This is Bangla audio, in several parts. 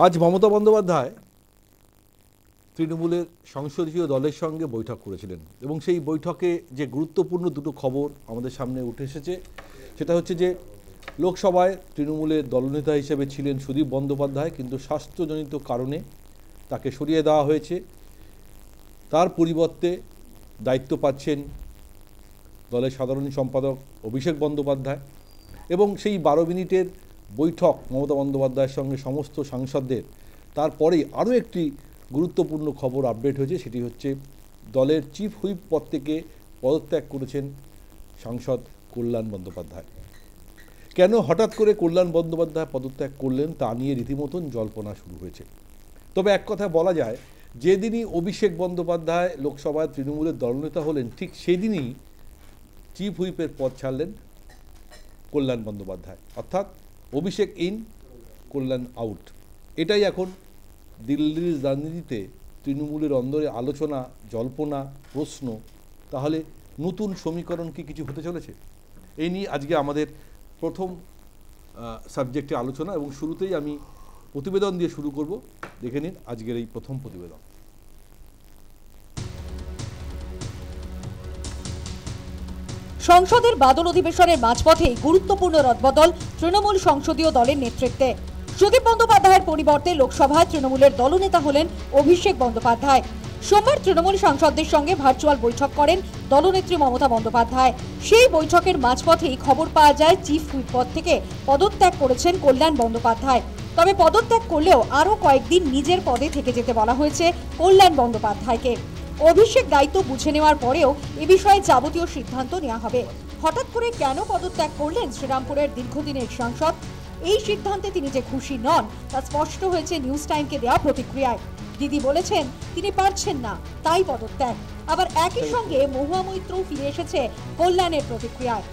আজ মমতা বন্দ্যোপাধ্যায় তৃণমূলের সংসদীয় দলের সঙ্গে বৈঠক করেছিলেন এবং সেই বৈঠকে যে গুরুত্বপূর্ণ দুটো খবর আমাদের সামনে উঠে এসেছে সেটা হচ্ছে যে লোকসভায় তৃণমূলের দলনেতা হিসেবে ছিলেন সুদীপ বন্দ্যোপাধ্যায়, কিন্তু স্বাস্থ্যজনিত কারণে তাকে সরিয়ে দেওয়া হয়েছে। তার পরিবর্তে দায়িত্ব পাচ্ছেন দলের সাধারণ সম্পাদক অভিষেক বন্দ্যোপাধ্যায় এবং সেই 12 মিনিটের বৈঠক মমতা বন্দ্যোপাধ্যায়ের সঙ্গে সমস্ত সাংসদদের। তারপরেই আরও একটি গুরুত্বপূর্ণ খবর আপডেট হয়েছে, সেটি হচ্ছে দলের চিফ হুইপ পদ থেকে পদত্যাগ করেছেন সাংসদ কল্যাণ বন্দ্যোপাধ্যায়। কেন হঠাৎ করে কল্যাণ বন্দ্যোপাধ্যায় পদত্যাগ করলেন তা নিয়ে রীতিমতন জল্পনা শুরু হয়েছে। তবে এক কথায় বলা যায়, যেদিনই অভিষেক বন্দ্যোপাধ্যায় লোকসভায় তৃণমূলের দলনেতা হলেন ঠিক সেদিনই চিফ হুইপের পদ ছাড়লেন কল্যাণ বন্দ্যোপাধ্যায়, অর্থাৎ অভিষেক ইন, কল্যাণ আউট। এটাই এখন দিল্লির রাজনীতিতে তৃণমূলের অন্দরে আলোচনা, জল্পনা, প্রশ্ন। তাহলে নতুন সমীকরণ কি কিছু হতে চলেছে? এই নিয়ে আজকে আমাদের প্রথম সাবজেক্টে আলোচনা, এবং শুরুতেই আমি প্রতিবেদন দিয়ে শুরু করব। দেখে নিন আজকের এই প্রথম প্রতিবেদন। সংসদের বাদল অধিবেশনের মাঝপথেই গুরুত্বপূর্ণ রদবদল তৃণমূল সংসদীয় দলের নেতৃত্বে। সুদীপ বন্দ্যোপাধ্যায়ের পরিবর্তে লোকসভায় তৃণমূলের দলনেতা হলেন অভিষেক বন্দ্যোপাধ্যায়। সোমবার তৃণমূল সাংসদদের সঙ্গে ভার্চুয়াল বৈঠক করেন দলনেত্রী মমতা বন্দ্যোপাধ্যায়। সেই বৈঠকের মাঝপথেই খবর পাওয়া যায় চিফ হুইপ পদ থেকে পদত্যাগ করেছেন কল্যাণ বন্দ্যোপাধ্যায়। তবে পদত্যাগ করলেও আরও কয়েকদিন নিজের পদে থেকে যেতে বলা হয়েছে কল্যাণ বন্দ্যোপাধ্যায়কে। অভিষেক দায়িত্ব বুঝে নেওয়ার পরেও এ বিষয়ে যাবতীয় সিদ্ধান্ত নেওয়া হবে। হঠাৎ করে কেন পদত্যাগ করলেন শ্রীরামপুরের দীর্ঘদিনের সাংসদ? এই সিদ্ধান্তে তিনি যে খুশি নন তা স্পষ্ট হয়েছে নিউজ টাইমকে দেওয়া প্রতিক্রিয়ায়। দিদি বলেছেন তিনি পারছেন না, তাই পদত্যাগ। আবার একই সঙ্গে মহুয়া মৈত্রও ফিরে এসেছে কল্যাণের প্রতিক্রিয়ায়।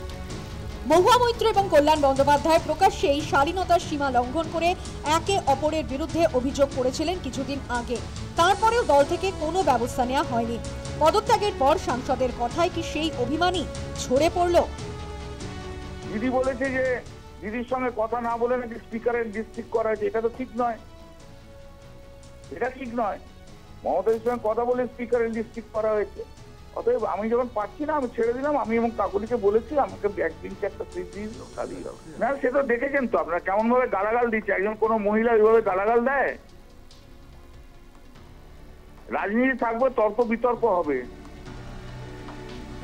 মহুয়া মৈত্র এবং কল্যাণ বন্দ্যোপাধ্যায় প্রকাশ্যেই শালীনতার সীমা লঙ্ঘন করে একে অপরের বিরুদ্ধে অভিযোগ করেছিলেন কিছুদিন আগে। তারপরেও দল থেকে কোনো ব্যবস্থা নেওয়া হয়নি। পদত্যাগের পর সাংসদের কথায় কি সেই অভিমানী ঝরে পড়ল? দিদি বলেছে যে দিদির সঙ্গে কথা না বলে নাকি স্পিকারের ডিস্ট্রিক্ট করা হয়েছে। এটা তো ঠিক নয়, এটা ঠিক নয়। মমতার সঙ্গে কথা বলে স্পিকারের ডিস্ট্রিক্ট করা হয়েছে। অতএব আমি যখন পাচ্ছি না আমি ছেড়ে দিলাম। আমি এবং কাকুলিকে বলেছি আমাকে একদিন একটা সিট দিয়ে দিল, কাজই হবে না। সে তো দেখেছেন তো আপনারা কেমন ভাবে গালাগাল দিচ্ছে। একজন কোনো মহিলা এইভাবে গালাগাল দেয়? রাজনীতি থাকবে, তর্ক বিতর্ক হবে।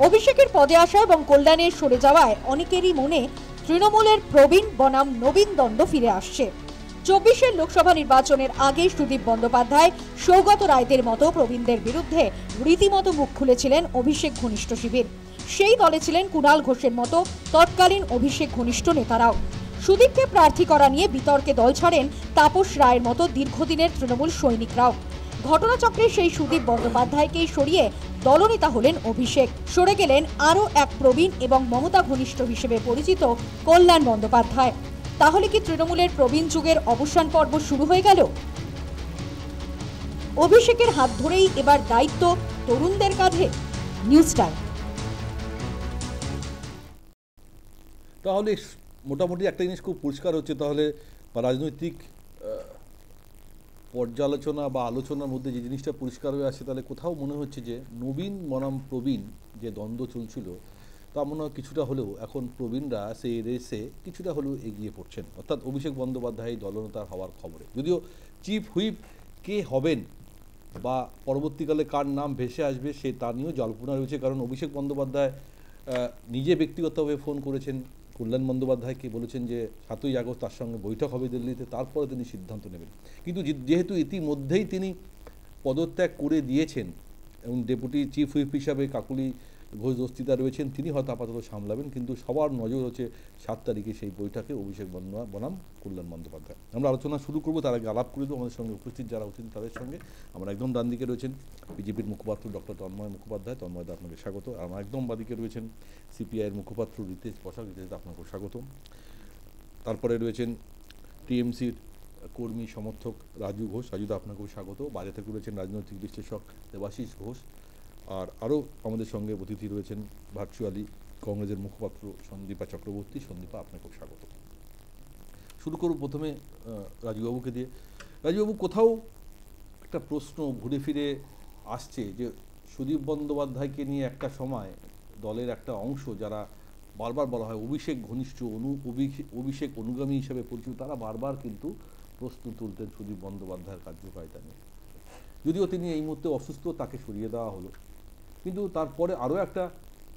অভিষেকের পদে আসা এবং কল্যাণের সরে যাওয়ায় অনেকেরই মনে তৃণমূলের প্রবীণ বনাম নবীন দ্বন্দ্ব ফিরে আসছে। 24-এর লোকসভা নির্বাচনের আগে সুদীপ বন্দ্যোপাধ্যায়, সৌগত রায়দের মতো প্রবীণদের বিরুদ্ধে রীতিমতো মুখ খুলেছিলেন অভিষেক ঘনিষ্ঠ শিবির। সেই দলে ছিলেন কুণাল ঘোষের মতো তৎকালীন অভিষেক ঘনিষ্ঠ নেতারাও। সুদীপকে প্রার্থী করা নিয়ে বিতর্কে দল ছাড়েন তাপস রায়ের মতো দীর্ঘদিনের তৃণমূল সৈনিকরাও। ঘটনাচক্রে সেই সুদীপ বন্দ্যোপাধ্যায়কেই সরিয়ে দলনেতা হলেন অভিষেক। সরে গেলেন আরও এক প্রবীণ এবং মমতা ঘনিষ্ঠ হিসেবে পরিচিত কল্যাণ বন্দ্যোপাধ্যায়। তাহলে কি তৃণমূলের প্রবীণ যুগের অবসান পর্ব শুরু হয়ে গেল? অভিষেকের হাত ধরেই এবার দায়িত্ব তরুণদের কাঁধে। News time. তাহলে মোটামুটি একটা জিনিস খুব পরিষ্কার হচ্ছে, তাহলে রাজনৈতিক পর্যালোচনা বা আলোচনার মধ্যে যে জিনিসটা পরিষ্কার হয়ে আসছে, তাহলে কোথাও মনে হচ্ছে যে নবীন বনাম প্রবীণ যে দ্বন্দ্ব চলছিল তা মনে হয় কিছুটা হলেও এখন প্রবীণরা সেই রেসে কিছুটা হলেও এগিয়ে পড়ছেন, অর্থাৎ অভিষেক বন্দ্যোপাধ্যায় দলনেতা হওয়ার খবরে। যদিও চিফ হুইপ কে হবেন বা পরবর্তীকালে কার নাম ভেসে আসবে সে তা নিয়েও জল্পনা রয়েছে, কারণ অভিষেক বন্দ্যোপাধ্যায় নিজে ব্যক্তিগতভাবে ফোন করেছেন কল্যাণ বন্দ্যোপাধ্যায়কে, বলেছেন যে 7ই আগস্ট তার সঙ্গে বৈঠক হবে দিল্লিতে, তারপরে তিনি সিদ্ধান্ত নেবেন। কিন্তু যেহেতু ইতিমধ্যেই তিনি পদত্যাগ করে দিয়েছেন এবং ডেপুটি চিফ হুইপ হিসাবে কাকুলি ঘোষ দস্তিদার রয়েছেন, তিনি হয়তো আপাতত সামলাবেন, কিন্তু সবার নজর হচ্ছে 7 তারিখে সেই বৈঠকে অভিষেক বনাম কল্যাণ বন্দ্যোপাধ্যায়। আমরা আলোচনা শুরু করবো, তার আগে আলাপ করে দেবো আমাদের সঙ্গে উপস্থিত যারা অতিথি তাদের সঙ্গে। আমার একদম ডান দিকে রয়েছেন বিজেপির মুখপাত্র ডক্টর তন্ময় মুখোপাধ্যায়। তন্ময়দা আপনাকে স্বাগত। আর আমার একদম বাদিকে রয়েছেন সিপিআইয়ের মুখপাত্র রিতেশ বসাক। রিতেশদা আপনাকেও স্বাগত। তারপরে রয়েছেন টিএমসির কর্মী সমর্থক রাজু ঘোষ। রাজুদা আপনাকেও স্বাগত। বাইরে থেকে রয়েছেন রাজনৈতিক বিশ্লেষক দেবাশিস ঘোষ। আর আরও আমাদের সঙ্গে অতিথি রয়েছেন ভার্চুয়ালি কংগ্রেসের মুখপাত্র সন্দীপা চক্রবর্তী। সন্দীপা আপনাকেও স্বাগত। শুরু করব প্রথমে রাজুবাবুকে দিয়ে। রাজবাবু, কোথাও একটা প্রশ্ন ঘুরে ফিরে আসছে যে সুদীপ বন্দ্যোপাধ্যায়কে নিয়ে একটা সময় দলের একটা অংশ, যারা বারবার বলা হয় অভিষেক ঘনিষ্ঠ অভিষেক অনুগামী হিসেবে পরিচিত, তারা বারবার কিন্তু প্রশ্ন তুলতেন সুদীপ বন্দ্যোপাধ্যায়ের কার্যকারিতা নিয়ে। যদিও তিনি এই মুহূর্তে অসুস্থ, তাকে সরিয়ে দেওয়া হলো, কিন্তু তারপরে আরও একটা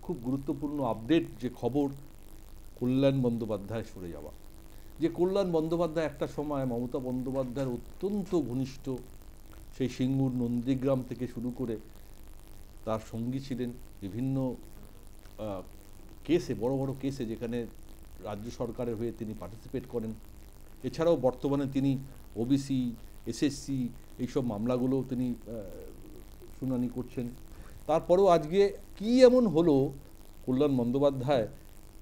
খুব গুরুত্বপূর্ণ আপডেট যে খবর, কল্যাণ বন্দ্যোপাধ্যায় সরে যাওয়া। যে কল্যাণ বন্দ্যোপাধ্যায় একটা সময় মমতা বন্দ্যোপাধ্যায়ের অত্যন্ত ঘনিষ্ঠ, সেই সিঙ্গুর নন্দীগ্রাম থেকে শুরু করে তার সঙ্গী ছিলেন বিভিন্ন কেসে, বড় বড় কেসে যেখানে রাজ্য সরকারের হয়ে তিনি পার্টিসিপেট করেন। এছাড়াও বর্তমানে তিনি ওবিসি, এসএসসি এইসব মামলাগুলো তিনি শুনানি করছেন। তারপরেও আজকে কি এমন হলো কল্যাণ বন্দ্যোপাধ্যায়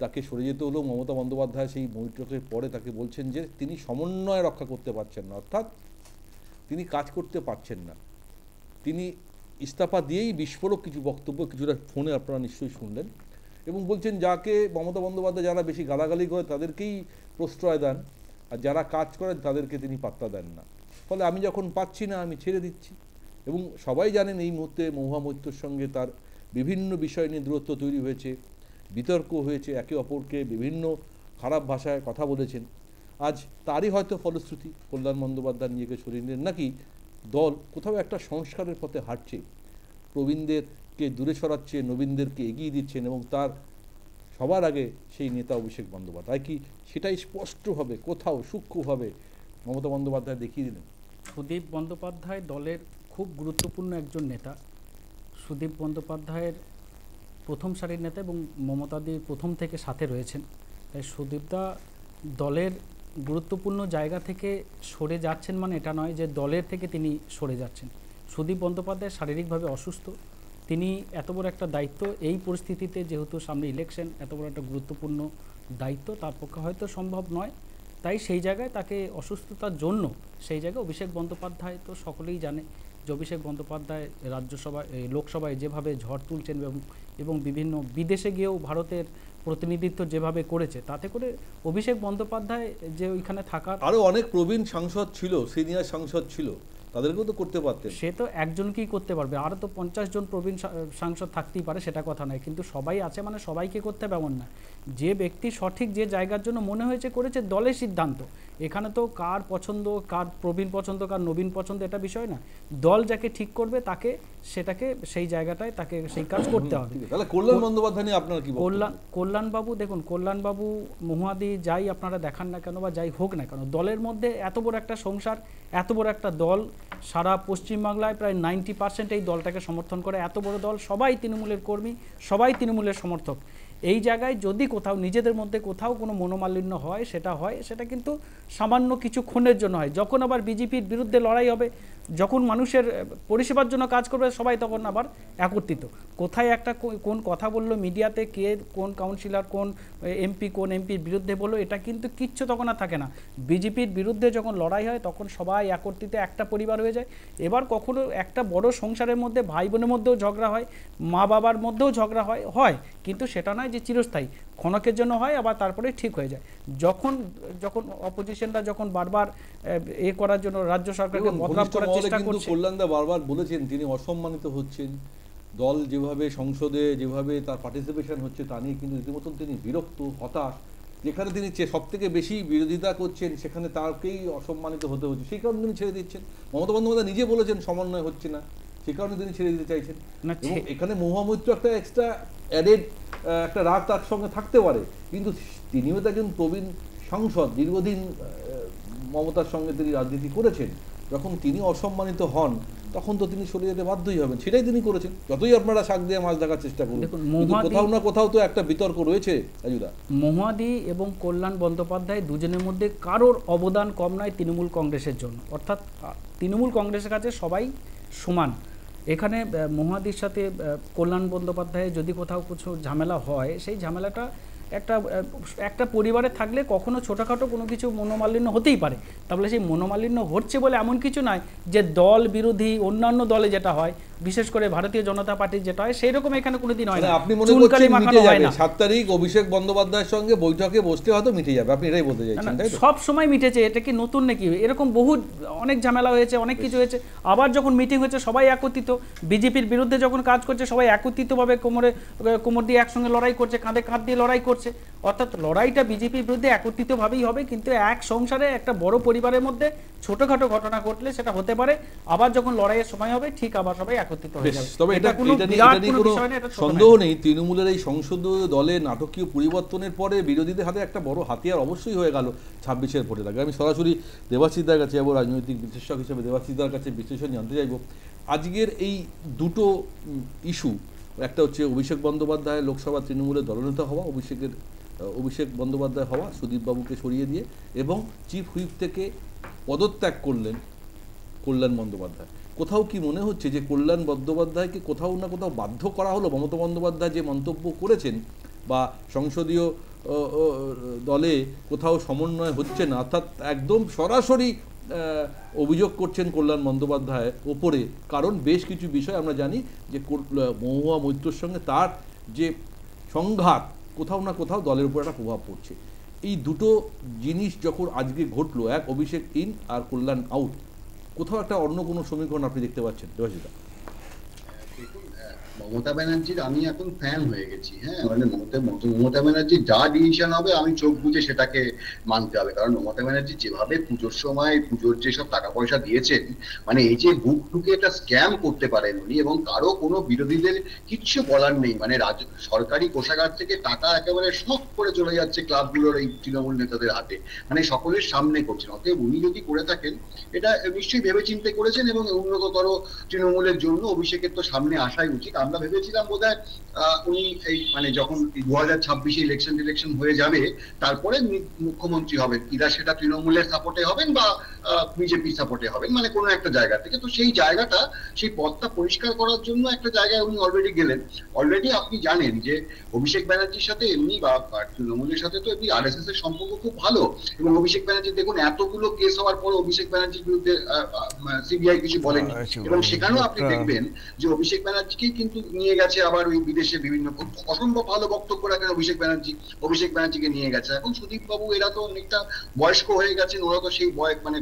তাকে সরে যেতে হলো? মমতা বন্দ্যোপাধ্যায় সেই বৈঠকের পরে তাকে বলছেন যে তিনি সমন্বয় রক্ষা করতে পারছেন না, অর্থাৎ তিনি কাজ করতে পারছেন না। তিনি ইস্তফা দিয়েই বিস্ফোরক কিছু বক্তব্য, কিছুটা ফোনে আপনারা নিশ্চয়ই শুনলেন, এবং বলছেন যাকে মমতা বন্দ্যোপাধ্যায় যারা বেশি গালাগালি করে তাদেরকেই প্রশ্রয় দেন, আর যারা কাজ করেন তাদেরকে তিনি পাত্তা দেন না। ফলে আমি যখন পাচ্ছি না আমি ছেড়ে দিচ্ছি। এবং সবাই জানেন এই মুহূর্তে মহুয়া মৈত্রর সঙ্গে তার বিভিন্ন বিষয় নিয়ে দূরত্ব তৈরি হয়েছে, বিতর্ক হয়েছে, একে অপরকে বিভিন্ন খারাপ ভাষায় কথা বলেছেন। আজ তারই হয়তো ফলশ্রুতি কল্যাণ বন্দ্যোপাধ্যায় নিজেকে সরিয়ে নিলেন, নাকি দল কোথাও একটা সংস্কারের পথে হাঁটছে, প্রবীণদেরকে দূরে সরাচ্ছে, নবীনদেরকে এগিয়ে দিচ্ছেন, এবং তার সবার আগে সেই নেতা অভিষেক বন্দ্যোপাধ্যায়। কি সেটাই স্পষ্টভাবে কোথাও সূক্ষ্মভাবে মমতা বন্দ্যোপাধ্যায় দেখিয়ে দিলেন? সুদীপ বন্দ্যোপাধ্যায় দলের খুব গুরুত্বপূর্ণ একজন নেতা। সুদীপ বন্দ্যোপাধ্যায়ের প্রথম সারির নেতা এবং মমতাদির প্রথম থেকে সাথে রয়েছেন। তাই সুদীপদা দলের গুরুত্বপূর্ণ জায়গা থেকে সরে যাচ্ছেন মানে এটা নয় যে দলের থেকে তিনি সরে যাচ্ছেন। সুদীপ বন্দ্যোপাধ্যায় শারীরিকভাবে অসুস্থ, তিনি এত বড় একটা দায়িত্ব এই পরিস্থিতিতে, যেহেতু সামনে ইলেকশন, এত বড় একটা গুরুত্বপূর্ণ দায়িত্ব তার পক্ষে হয়তো সম্ভব নয়। তাই সেই জায়গায় তাকে অসুস্থতার জন্য সেই জায়গায় অভিষেক বন্দ্যোপাধ্যায়, তো সকলেই জানে যে অভিষেক বন্দ্যোপাধ্যায় রাজ্যসভায়, লোকসভায় যেভাবে ঝড় তুলছেন এবং বিভিন্ন বিদেশে গিয়েও ভারতের প্রতিনিধিত্ব যেভাবে করেছে, তাতে করে অভিষেক বন্দ্যোপাধ্যায় যে ওইখানে থাকার, আরও অনেক প্রবীণ সাংসদ ছিল, সিনিয়র সাংসদ ছিল, তাদেরকেও তো করতে পারতেন। সে তো একজনকেই করতে পারবে, আরও তো 50 জন প্রবীণ সাংসদ থাকতেই পারে, সেটা কথা নয়, কিন্তু সবাই আছে মানে সবাইকে করতে হবে এমন না। যে ব্যক্তি সঠিক যে জায়গার জন্য মনে হয়েছে করেছে, দলের সিদ্ধান্ত। এখানে তো কার পছন্দ, কার প্রবীণ পছন্দ, কার নবীন পছন্দ, এটা বিষয় না। দল যাকে ঠিক করবে তাকে সেটাকে সেই জায়গাটায় তাকে সেই কাজ করতে হবে। তাহলে কল্যাণ বন্দ্যোপাধ্যায় নিয়ে আপনার কি বক্তব্য? কল্যাণবাবু, দেখুন কল্যাণবাবু মহুয়াদি যাই আপনারা দেখান না কেন বা যাই হোক না কেন, দলের মধ্যে এত বড় একটা সংসার, এত বড় একটা দল, সারা পশ্চিমবাংলায় প্রায় 90% এই দলটাকে সমর্থন করে। এত বড় দল, সবাই তৃণমূলের কর্মী, সবাই তৃণমূলের সমর্থক। এই জায়গায় যদি কোথাও নিজেদের মধ্যে কোথাও কোনো মনোমালিন্য হয়, সেটা কিন্তু সামান্য কিছুক্ষণের জন্য হয়। যখন আবার বিজেপির বিরুদ্ধে লড়াই হবে, যখন মানুষের পরিষেবার জন্য কাজ করবে সবাই, তখন আবার একত্রিত। কোথায় একটা কোন কথা বললো মিডিয়াতে, কে কোন কাউন্সিলর, কোন এমপি কোন এমপির বিরুদ্ধে বললো, এটা কিন্তু কিচ্ছু তখন আর থাকে না। বিজেপির বিরুদ্ধে যখন লড়াই হয় তখন সবাই একত্রিত একটা পরিবার হয়ে যায়। এবার কখনো একটা বড় সংসারের মধ্যে ভাই বোনের মধ্যেও ঝগড়া হয়, মা বাবার মধ্যেও ঝগড়া হয়, কিন্তু সেটা নয় যে চিরস্থায়ী, ক্ষণকের জন্য হয়, আবার তারপরে ঠিক হয়ে যায়। যখন অপোজিশনটা যখন বারবার করার জন্য রাজ্য সরকারকে বদনাম করার চেষ্টা করছে, কল্যাণদা বারবার বলেছেন তিনি অসম্মানিত হচ্ছেন, দল যেভাবে সংসদে যেভাবে তার পার্টিসিপেশন হচ্ছে তা নিয়ে কিন্তু রীতিমতন তিনি বিরক্ত, হতাশ। যেখানে তিনি সব থেকে বেশি বিরোধিতা করছেন সেখানে তাকেই অসম্মানিত হতে হচ্ছে, সেই কারণে তিনি ছেড়ে দিচ্ছেন। মমতা বন্দ্যোপাধ্যায় নিজে বলেছেন সমন্বয় হচ্ছে না, সেই কারণে তিনি ছেড়ে দিতে চাইছেন। এবং এখানে মহুয়া মৈত্র একটা এক্সট্রা অ্যাডেড একটা রাগ তার সঙ্গে থাকতে পারে, কিন্তু তিনিও তো একজন প্রবীণ সাংসদ, দীর্ঘদিন মমতার সঙ্গে তিনি রাজনীতি করেছেন। যখন তিনি অসম্মানিত হন তখন তো তিনি সরে যেতে বাধ্যই হবেন, সেটাই তিনি করেছেন। যতই আপনারা শাক দিয়ে মাছ দেখার চেষ্টা করুন, কোথাও না কোথাও তো একটা বিতর্ক রয়েছে। রাজুদা, মহুয়াদি এবং কল্যাণ বন্দ্যোপাধ্যায় দুজনের মধ্যে কারোর অবদান কম নয় তৃণমূল কংগ্রেসের জন্য, অর্থাৎ তৃণমূল কংগ্রেসের কাছে সবাই সমান। এখানে মহুয়াদির সাথে কল্যাণ বন্দ্যোপাধ্যায়ের যদি কোথাও কিছু ঝামেলা হয়, সেই ঝামেলাটা একটা পরিবারে থাকলে কখনো ছোটোখাটো কোনো কিছু মনোমালিন্য হতেই পারে। তাহলে সেই মনোমালিন্য হচ্ছে বলে এমন কিছু নয় যে দল বিরোধী অন্যান্য দলে যেটা হয় বিশেষ করে ভারতীয় জনতা পার্টির যেটা হয় সেই রকম এখানে কোনোদিন হয় না। আপনি মনে চুনকালি করছেন মাখানো মিটে হয় যাবে না। 7 তারিখ অভিষেক বন্দ্যোপাধ্যায়ের সঙ্গে বৈঠকে বসতে হয়তো মিটে যাবে, আপনি এটাই বলতে চাইছেন তাই তো? সব সময় মিটেছে, এটা কি নতুন নাকি? এরকম বহু অনেক ঝামেলা হয়েছে, অনেক কিছু হয়েছে। আবার যখন মিটিং হয়েছে সবাই একত্রিত, বিজেপির বিরুদ্ধে যখন কাজ করছে সবাই একত্রিতভাবে কোমর দিয়ে একসঙ্গে লড়াই করছে, কাঁধে কাঁধ দিয়ে লড়াই করছে। অর্থাৎ লড়াইটা বিজেপির বিরুদ্ধে একত্রিতভাবেই হবে, কিন্তু এক সংসারে একটা বড় পরিবারের মধ্যে ছোটখাটো ঘটনা ঘটলে সেটা হতে পারে, আবার যখন লড়াইয়ের সময় হবে ঠিক আবার সবাই একত্রিত হয়ে যাবে। তবে এটা কোনো নিয়ে বিরাট কোনো কোনো বিষয় না, এটা ছোট সন্দেহ নয়। নেই, তৃণমূলের এই সংসদীয় দলের নাটকীয় পরিবর্তনের পরে বিরোধীদের হাতে একটা বড় হাতিয়ার অবশ্যই হয়ে গেল 26-এর ভোটের আগে। আমি সরাসরি দেবাশিসদার কাছে যাবো, রাজনৈতিক বিশ্লেষক হিসেবে দেবাশিসদার কাছে বিশ্লেষণ জানতে চাইবো আজকের এই দুটো ইস্যু। একটা হচ্ছে অভিষেক বন্দ্যোপাধ্যায় লোকসভা তৃণমূলের দলনেতা হওয়া, অভিষেক বন্দ্যোপাধ্যায় হওয়া সুদীপবাবুকে সরিয়ে দিয়ে, এবং চিফ হুইপ থেকে পদত্যাগ করলেন কল্যাণ বন্দ্যোপাধ্যায়। কোথাও কি মনে হচ্ছে যে কল্যাণ বন্দ্যোপাধ্যায়কে কোথাও না কোথাও বাধ্য করা হলো? মমতা বন্দ্যোপাধ্যায় যে মন্তব্য করেছেন বা সংসদীয় দলে কোথাও সমন্বয় হচ্ছে না, অর্থাৎ একদম সরাসরি অভিযোগ করছেন কল্যাণ বন্দ্যোপাধ্যায়ের ওপরে। কারণ বেশ কিছু বিষয় আমরা জানি যে মহুয়া মৈত্রর সঙ্গে তার যে সংঘাত কোথাও না কোথাও দলের উপর একটা প্রভাব পড়ছে। এই দুটো জিনিস যখন আজকে ঘটলো, এক অভিষেক ইন আর কল্যাণ আউট, কোথাও একটা অন্য কোনো সমীকরণ আপনি দেখতে পাচ্ছেন দেবাশিসদা? দেখুন, মমতা ব্যানার্জির আমি এখন ফ্যান হয়ে গেছি। হ্যাঁ, মানে মমতা ব্যানার্জি যা ডিসিশন হবে আমি চোখ বুঝে সেটাকে মানতে হবে। কারণ মমতা ব্যানার্জি যেভাবে পুজোর সময় পুজোর যেসব টাকা পয়সা দিয়েছেন, মানে এই যে বুক ঢুকে একটা স্ক্যাম করতে পারেন উনি, এবং কারো কোনো বিরোধীদের কিচ্ছু বলার নেই। মানে সরকারি কোষাগার থেকে টাকা একেবারে শখ করে চলে যাচ্ছে ক্লাবগুলোর এই তৃণমূল নেতাদের হাতে, মানে সকলের সামনে করছেন। অতএব উনি যদি করে থাকেন এটা নিশ্চয়ই ভেবেচিন্তে করেছেন, এবং উন্নততর তৃণমূলের জন্য অভিষেকের তো সামনে আসাই উচিত। আমরা ভেবেছিলাম বোধহয় উনি এই মানে যখন 2026 ইলেকশন হয়ে যাবে তারপরে মুখ্যমন্ত্রী হবেন, ইদা সেটা তৃণমূলের সাপোর্টে হবেন বা বিজেপির সাপোর্টে হবেন, মানে কোনো একটা জায়গা থেকে। তো সেই জায়গাটা, সেই পথটা পরিষ্কার করার জন্য একটা জায়গায় উনি অলরেডি গেলেন। অলরেডি আপনি জানেন যে অভিষেক ব্যানার্জির সাথে এমনি বা তৃণমূলের সাথে তো এমনি RSS এর সম্পর্ক খুব ভালো, এবং অভিষেক ব্যানার্জি দেখুন এতগুলো কেস হওয়ার পর অভিষেক ব্যানার্জির বিরুদ্ধে সিবিআই কিছু বলেনি, এবং সেখানেও আপনি দেখবেন যে অভিষেক ব্যানার্জিকেই কিন্তু নিয়ে গেছে আবার ওই বিদেশে বিভিন্ন অসম্ভব ভালো বক্তব্য রাখেন অভিষেক ব্যানার্জিকে নিয়ে গেছে। এখন সুদীপ বাবু এরা তো অনেকটা বয়স্ক হয়ে গেছেন, ওরা তো সেই মানে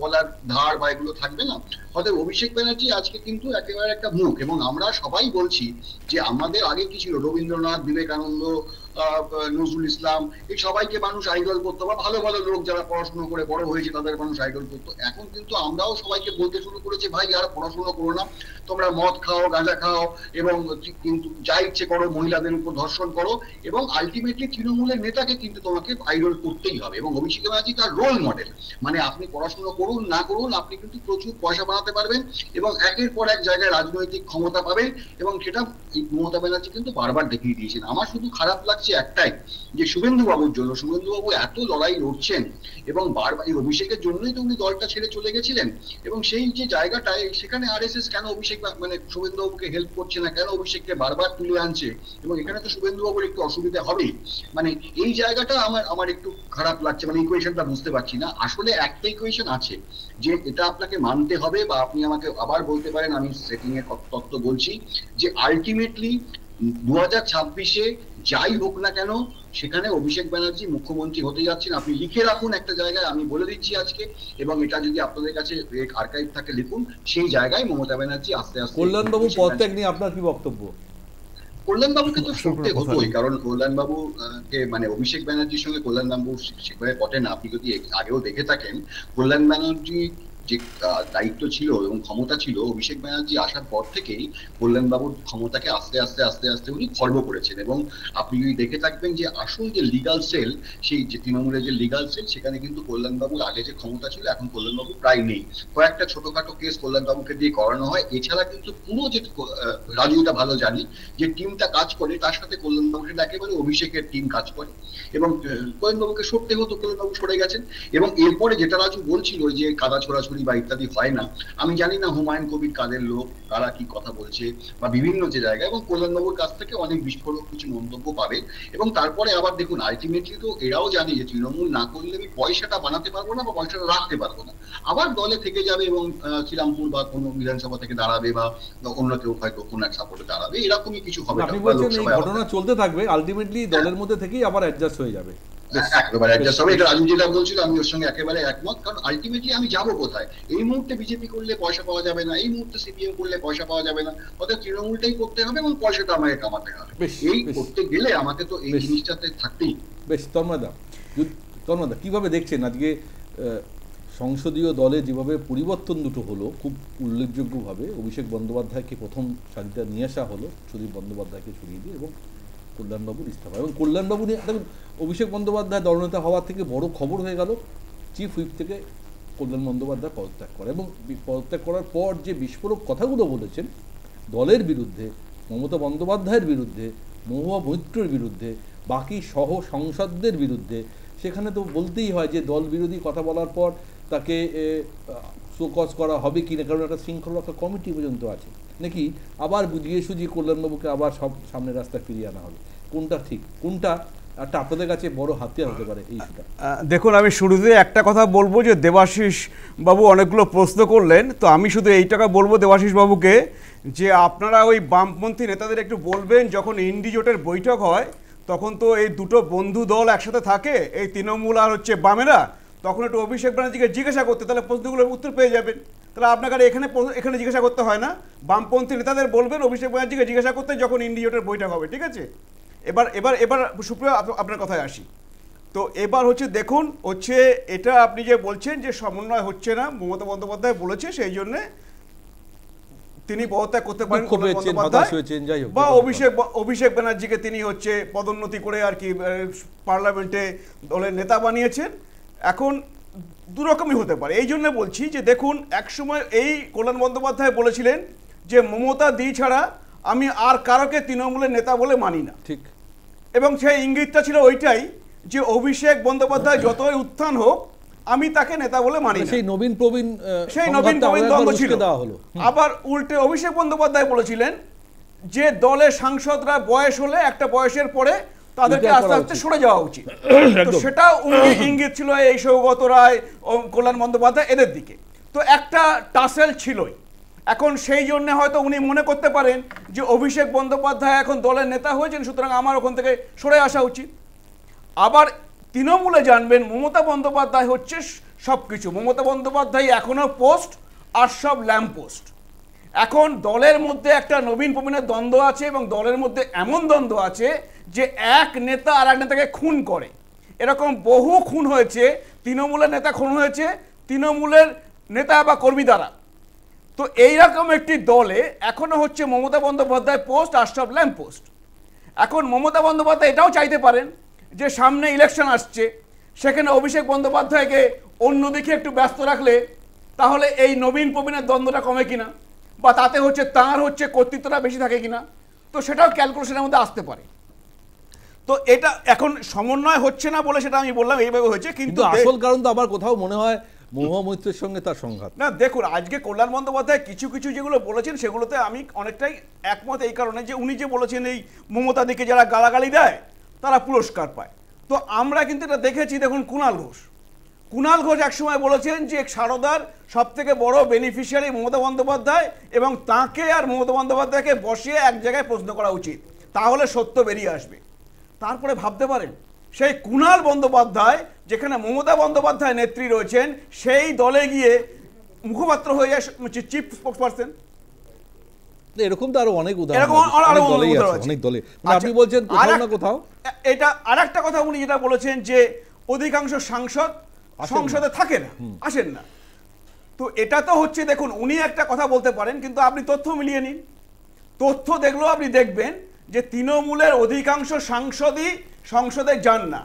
বলার ধার বা এগুলো থাকবে না। অতএব অভিষেক ব্যানার্জি আজকে কিন্তু একেবারে একটা মুখ, এবং আমরা সবাই বলছি যে আমাদের আগে কি ছিল, রবীন্দ্রনাথ, বিবেকানন্দ, নজরুল ইসলাম, এই সবাইকে মানুষ আইডল করতো, বা ভালো ভালো লোক যারা পড়াশোনা করে বড় হয়েছে তাদের মানুষ আইডল করতো। এখন কিন্তু আমরাও সবাইকে বলতে শুরু করেছি, ভাই আর পড়াশোনা করো না, তোমরা মদ খাও, গাঁজা খাও, এবং কিন্তু যা ইচ্ছে করো, মহিলাদের উপর ধর্ষণ করো, এবং আলটিমেটলি তৃণমূলের নেতাকে কিন্তু তোমাকে আইডল করতেই হবে। এবং অভিষেক ব্যানার্জি তার রোল মডেল। মানে আপনি পড়াশোনা করুন না করুন, আপনি কিন্তু প্রচুর পয়সা বানাতে পারবেন, এবং একের পর এক জায়গায় রাজনৈতিক ক্ষমতা পাবেন, এবং সেটা মমতা ব্যানার্জি কিন্তু বারবার দেখিয়ে দিয়েছেন। আমার শুধু খারাপ লাগছে একটাই, যে শুভেন্দু বাবুর জন্য। শুভেন্দু বাবু এত লড়াই লড়ছেন, এবং বারবার এই অভিষেকের জন্যই তো উনি দলটা ছেড়ে চলে গেছিলেন, এবং সেই যে জায়গাটায় সেখানে RSS কেন অভিষেক মানে শুভেন্দু বাবুকে হেল্প করছে না, কেন অভিষেককে বারবার তুলে আনছে, এবং এখানে তো শুভেন্দু বাবুর একটু অসুবিধা হবেই। মানে এই জায়গাটা আমার একটু খারাপ লাগছে, মানে ইকুয়েশনটা বুঝতে পারছি না। আসলে একটা ইকুয়েশন আছে যে এটা আপনাকে মানতে হবে, বা আপনি আমাকে আবার বলতে পারেন, আমি সেটিং এর তত্ত্ব বলছি, যে আলটিমেটলি 2026-এ যাই হোক না কেন সেখানে অভিষেক ব্যানার্জি মুখ্যমন্ত্রী হতে যাচ্ছেন। আপনি লিখে রাখুন একটা জায়গায়, আমি বলে দিচ্ছি আজকে, এবং এটা যদি আপনাদের কাছে আর্কাইভ থাকে লিখুন, সেই জায়গায় মমতা ব্যানার্জি আস্তে আস্তে। কল্যাণবাবু পদত্যাগ নিয়ে আপনার কি বক্তব্য? কল্যাণবাবুকে তো সরতে হতোই, কারণ কল্যাণবাবু কে মানে অভিষেক ব্যানার্জির সঙ্গে কল্যাণবাবু সেভাবে পটে না। আপনি যদি আগেও দেখে থাকেন, কল্যাণ ব্যানার্জি যে দায়িত্ব ছিল এবং ক্ষমতা ছিল অভিষেক ব্যানার্জি আসার পর থেকেই কল্যাণবাবুর ক্ষমতাকে আস্তে আস্তে আস্তে আস্তে উনি খর্ব করেছেন। এবং আপনি যদি দেখে থাকবেন যে আসল যে লিগাল সেল, সেই যে তৃণমূলের যে লিগাল সেল, সেখানে কিন্তু কল্যাণবাবুর আগে যে ক্ষমতা ছিল এখন কল্যাণবাবু প্রায় নেই। কয়েকটা ছোটখাটো কেস কল্যাণবাবুকে দিয়ে করানো হয়, এছাড়া কিন্তু পুরো যে রাজুটা ভালো জানি যে টিমটা কাজ করে, তার সাথে কল্যাণবাবুর সাথে একেবারে অভিষেকের টিম কাজ করে, এবং কল্যাণবাবুকে সরতে হতো, কল্যাণবাবু সরে গেছেন। এবং এরপরে যেটা রাজু বলছিল যে কাদা ছোড়াছুড়ি সরাসরি বা ইত্যাদি হয় না। আমি জানি না হুমায়ুন কবির কাদের লোক, কারা কি কথা বলছে বা বিভিন্ন যে জায়গায়, এবং কল্যাণবাবুর কাছ থেকে অনেক বিস্ফোরক কিছু মন্তব্য পাবে। এবং তারপরে আবার দেখুন, আলটিমেটলি তো এরাও জানে যে তৃণমূল না করলে আমি পয়সাটা বানাতে পারবো না বা পয়সাটা রাখতে পারবো না, আবার দলে থেকে যাবে এবং শ্রীরামপুর বা কোনো বিধানসভা থেকে দাঁড়াবে বা অন্য কেউ হয়তো কোনো এক সাপোর্টে দাঁড়াবে, এরকমই কিছু হবে। আপনি বলছেন এই ঘটনা চলতে থাকবে, আলটিমেটলি দলের মধ্যে থেকেই আবার অ্যাডজাস্ট হয়ে যাবে। একেবারে অ্যাডজাস্ট হবে, এটা রাজু যেটা বলছিল আমি ওর সঙ্গে একেবারে একমত। কারণ আলটিমেটলি আমি যাবো কোথায়? এই মুহূর্তে বিজেপি করলে পয়সা পাওয়া যাবে না, এই মুহূর্তে সিপিএম করলে পয়সা পাওয়া যাবে না, অর্থাৎ তৃণমূলটাই করতে হবে এবং পয়সাটা আমাকে কামাতে হবে। এই করতে গেলে আমাকে তো এই জিনিসটাতে থাকতেই। বেশ, তন্ময়দা কিভাবে দেখছেন আজকে সংসদীয় দলে যেভাবে পরিবর্তন দুটো হলো খুব উল্লেখযোগ্যভাবে? অভিষেক বন্দ্যোপাধ্যায়কে প্রথম সারিটা নিয়ে আসা হলো, সুদীপ বন্দ্যোপাধ্যায়কে সরিয়ে দিয়ে, এবং কল্যাণবাবুর ইস্তফা। এবং কল্যাণবাবু নিয়ে দেখুন, অভিষেক বন্দ্যোপাধ্যায় দলনেতা হওয়ার থেকে বড় খবর হয়ে গেল চিফ হুইপ থেকে কল্যাণ বন্দ্যোপাধ্যায় পদত্যাগ করে, এবং পদত্যাগ করার পর যে বিস্ফোরক কথাগুলো বলেছেন দলের বিরুদ্ধে, মমতা বন্দ্যোপাধ্যায়ের বিরুদ্ধে, মহুয়া মৈত্রের বিরুদ্ধে, বাকি সহ সংসদদের বিরুদ্ধে, সেখানে তো বলতেই হয় যে দল বিরোধী কথা বলার পর তাকে শোকজ করা হবে কি না, কারণ একটা শৃঙ্খলা রক্ষা কমিটি পর্যন্ত আছে, নাকি আবার বুঝিয়ে সুঝিয়ে কল্যাণবাবুকে আবার সব সামনের রাস্তায় ফিরিয়ে আনা হবে? কোনটা ঠিক, কোনটা একটা আপনাদের কাছে বড় হাতিয়ার হতে পারে এই ইস্যুটা? দেখুন, আমি শুরুতে একটা কথা বলবো যে দেবাশিস বাবু অনেকগুলো প্রশ্ন করলেন, তো আমি শুধু এইটাকে বলবো দেবাশিস বাবুকে যে আপনারা ওই বামপন্থী নেতাদের একটু বলবেন, যখন ইন্ডি জোটের বৈঠক হয় তখন তো এই দুটো বন্ধু দল একসাথে থাকে, এই তৃণমূল আর হচ্ছে বামেরা, তখন একটু অভিষেক ব্যানার্জিকে জিজ্ঞাসা করতে, তাহলে প্রশ্নগুলোর উত্তর পেয়ে যাবেন। তাহলে আপনাকে এখানে জিজ্ঞাসা করতে হয় না, বামপন্থী নেতাদের বলবেন অভিষেক ব্যানার্জিকে জিজ্ঞাসা করতে যখন ইন্ডি জোটের বৈঠক হবে, ঠিক আছে? এবার সুপ্রিয় আপনার কথায় আসি। তো এবার হচ্ছে দেখুন, হচ্ছে এটা আপনি যে বলছেন যে সমন্বয় হচ্ছে না, মমতা বন্দ্যোপাধ্যায় বলেছে সেই জন্যে তিনি পদত্যাগ করতে পারেন বা অভিষেক ব্যানার্জিকে তিনি হচ্ছে পদোন্নতি করে আর কি পার্লামেন্টে দলের নেতা বানিয়েছেন। এখন দুরকমই হতে পারে, এই জন্য বলছি যে দেখুন, একসময় এই কল্যাণ বন্দ্যোপাধ্যায় বলেছিলেন যে মমতা দি ছাড়া আমি আর কারোকে তৃণমূলের নেতা বলে মানি না, ঠিক, এবং সেই ইঙ্গিতটা ছিল ওইটাই যে অভিষেক বন্দ্যোপাধ্যায় যতই উত্থান হোক আমি তাকে নেতা বলে মানি না। সেই নবীন প্রবীণ দ্বন্দ্ব ছিল। আবার উল্টে অভিষেক বন্দ্যোপাধ্যায় বলেছিলেন যে দলের সাংসদরা বয়স হলে একটা বয়সের পরে তাদেরকে আস্তে আস্তে সরে যাওয়া উচিত, তো সেটা ইঙ্গিত ছিল এই সৌগত রায়, কল্যাণ বন্দ্যোপাধ্যায় এদের দিকে, তো একটা টাসেল ছিলই। এখন সেই জন্য হয়তো উনি মনে করতে পারেন যে অভিষেক বন্দ্যোপাধ্যায় এখন দলের নেতা হয়েছেন, সুতরাং আমার ওখান থেকে সরে আসা উচিত। আবার তৃণমূলে জানবেন মমতা বন্দ্যোপাধ্যায় হচ্ছে সবকিছু, মমতা বন্দ্যোপাধ্যায় এখনো পোস্ট আর সব ল্যাম্প পোস্ট। এখন দলের মধ্যে একটা নবীন প্রবীণের দ্বন্দ্ব আছে, এবং দলের মধ্যে এমন দ্বন্দ্ব আছে যে এক নেতা আর এক নেতাকে খুন করে, এরকম বহু খুন হয়েছে, তৃণমূলের নেতা খুন হয়েছে তৃণমূলের নেতা বা কর্মী দ্বারা। তো এইরকম একটি দলে এখনো হচ্ছে মমতা বন্দ্যোপাধ্যায় পোস্ট আর সব ল্যাম্প পোস্ট। এখন মমতা বন্দ্যোপাধ্যায় এটাও চাইতে পারেন যে সামনে ইলেকশন আসছে, সেখানে অভিষেক বন্দ্যোপাধ্যায়কে অন্যদিকে একটু ব্যস্ত রাখলে তাহলে এই নবীন প্রবীণের দ্বন্দ্বটা কমে কিনা, বা তাতে হচ্ছে তার হচ্ছে কর্তৃত্বটা বেশি থাকে কিনা, তো সেটাও ক্যালকুলেশনের মধ্যে আসতে পারে। তো এটা এখন সমন্বয় হচ্ছে না বলে সেটা আমি বললাম এইভাবে হয়েছে, কিন্তু আসল কারণ তো আমার কোথাও মনে হয় মহুয়া মৈত্রের সঙ্গে তার সংঘাত। না দেখুন, আজকে কল্যাণ বন্দ্যোপাধ্যায় কিছু কিছু যেগুলো বলেছেন সেগুলোতে আমি অনেকটাই একমত, এই কারণে যে উনি যে বলেছেন এই মমতা দিকে যারা গালাগালি দেয় তারা পুরস্কার পায়। তো আমরা কিন্তু এটা দেখেছি, দেখুন কুণাল ঘোষ একসময় বলেছেন যে সারদার সব থেকে বড় বেনিফিশিয়ারি মমতা বন্দ্যোপাধ্যায়, এবং তাকে আর মমতা বন্দ্যোপাধ্যায়কে বসিয়ে এক জায়গায় প্রশ্ন করা উচিত, তাহলে সত্য বেরিয়ে আসবে। তারপরে ভাবতে পারেন সেই কুণাল বন্দ্যোপাধ্যায় যেখানে মমতা বন্দ্যোপাধ্যায় নেত্রী রয়েছেন সেই দলে গিয়ে মুখপাত্র হয়ে যায় চিফ স্পোকসপারসন। এরকম তো আরো অনেক উদাহরণ অনেক দলে, আপনি বলছেন কোথাও না কোথাও। এটা আরেকটা কথা উনি যেটা বলেছেন যে অধিকাংশ সাংসদ সংসদে থাকে না, আসেন না। তো এটা তো হচ্ছে, দেখুন উনি একটা কথা বলতে পারেন, কিন্তু আপনি তথ্য মিলিয়ে নিন, তথ্য দেখলেও আপনি দেখবেন যে তৃণমূলের অধিকাংশ সাংসদই সংসদে যান না।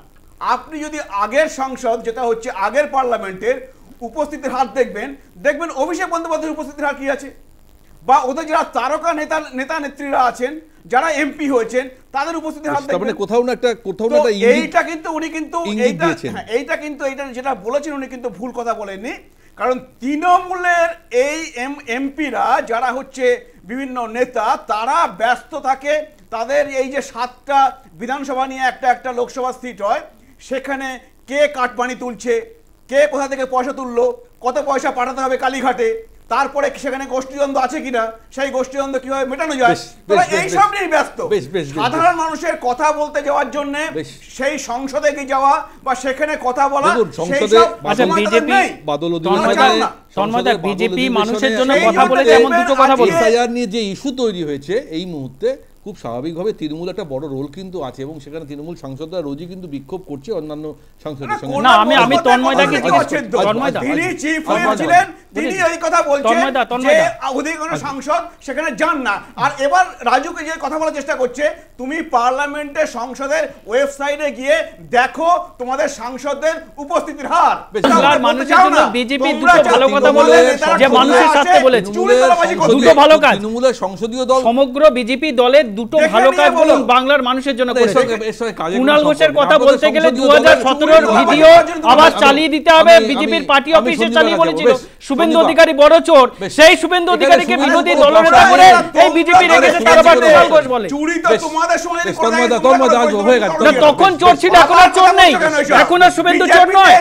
আপনি যদি আগের সংসদ যেটা হচ্ছে আগের পার্লামেন্টের উপস্থিতির হার দেখবেন অভিষেক বন্দ্যোপাধ্যায়ের উপস্থিতির হার কি আছে, বা ওদের যারা তারকা নেতা নেত্রীরা আছেন যারা এমপি হয়েছেন তাদের উপস্থিতির হার দেখবেন। কোথাও না একটা এইটা কিন্তু উনি কিন্তু এইটা যেটা বলেছেন উনি কিন্তু ভুল কথা বলেননি, কারণ তৃণমূলের এই এমপিরা যারা হচ্ছে বিভিন্ন নেতা, তারা ব্যস্ত থাকে তাদের এই যে 7টা বিধানসভা নিয়ে একটা লোকসভা সিট হয়, সেখানে কে কাটমানি তুলছে, কে কোথা থেকে পয়সা তুললো, কত পয়সা পাঠাতে হবে কালীঘাটে, তারপরে সেখানে গোষ্ঠীদ্বন্দ্ব আছে কিনা, সেই গোষ্ঠীদ্বন্দ্ব কিভাবে মেটানো যায়, তারা এইসব নিয়ে ব্যস্ত। সাধারণ মানুষের কথা বলতে যাওয়ার জন্য সেই সংসদে কি যাওয়া বা সেখানে কথা বলা, বিজেপি মানুষের জন্য কথা বলে যেমন দুটো কথা বলে নিয়ে যে ইস্যু তৈরি হয়েছে এই মুহূর্তে, খুব স্বাভাবিকভাবে তৃণমূল একটা বড় রোল কিন্তু আছে এবং সেখানে তৃণমূল সাংসদরা রোজই কিন্তু বিক্ষোভ করছে অন্যান্য সাংসদের সঙ্গে। না, আমি তন্ময়দাকে তিনি চিফ হয়েছিলেন, তিনি এই কথা বলছেন যে অধিকাংশ সাংসদ সেখানে যান না। আর এবার রাজুকে যে কথা বলার চেষ্টা করছে, তুমি পার্লামেন্টের সংসদের ওয়েবসাইটে গিয়ে দেখো তোমাদের সাংসদদের উপস্থিতির হার। মানুষের জন্য বিজেপি দুটো ভালো কথা বলে, যে মানুষের স্বার্থে বলেছে দুটো ভালো কাজ। তৃণমূলের সংসদীয় দল, সমগ্র বিজেপি দলের দুটো ভালো কাজ বলুন বাংলার মানুষের জন্য করেছে। কুণাল ঘোষের কথা বলতে গেলে 2017-র ভিডিও আবার চালিয়ে দিতে হবে, বিজেপির পার্টি অফিসে চালিয়ে বলেছিল শুভেন্দু অধিকারী বড় চোর, সেই শুভেন্দু অধিকারীকে বিরোধী দলনেতা করে এই বিজেপি রেখেছে, তার আবার কুণাল ঘোষ বলে। তখন চোর ছিল, এখন আর চোর নেই, এখন আর শুভেন্দু চোর নয়,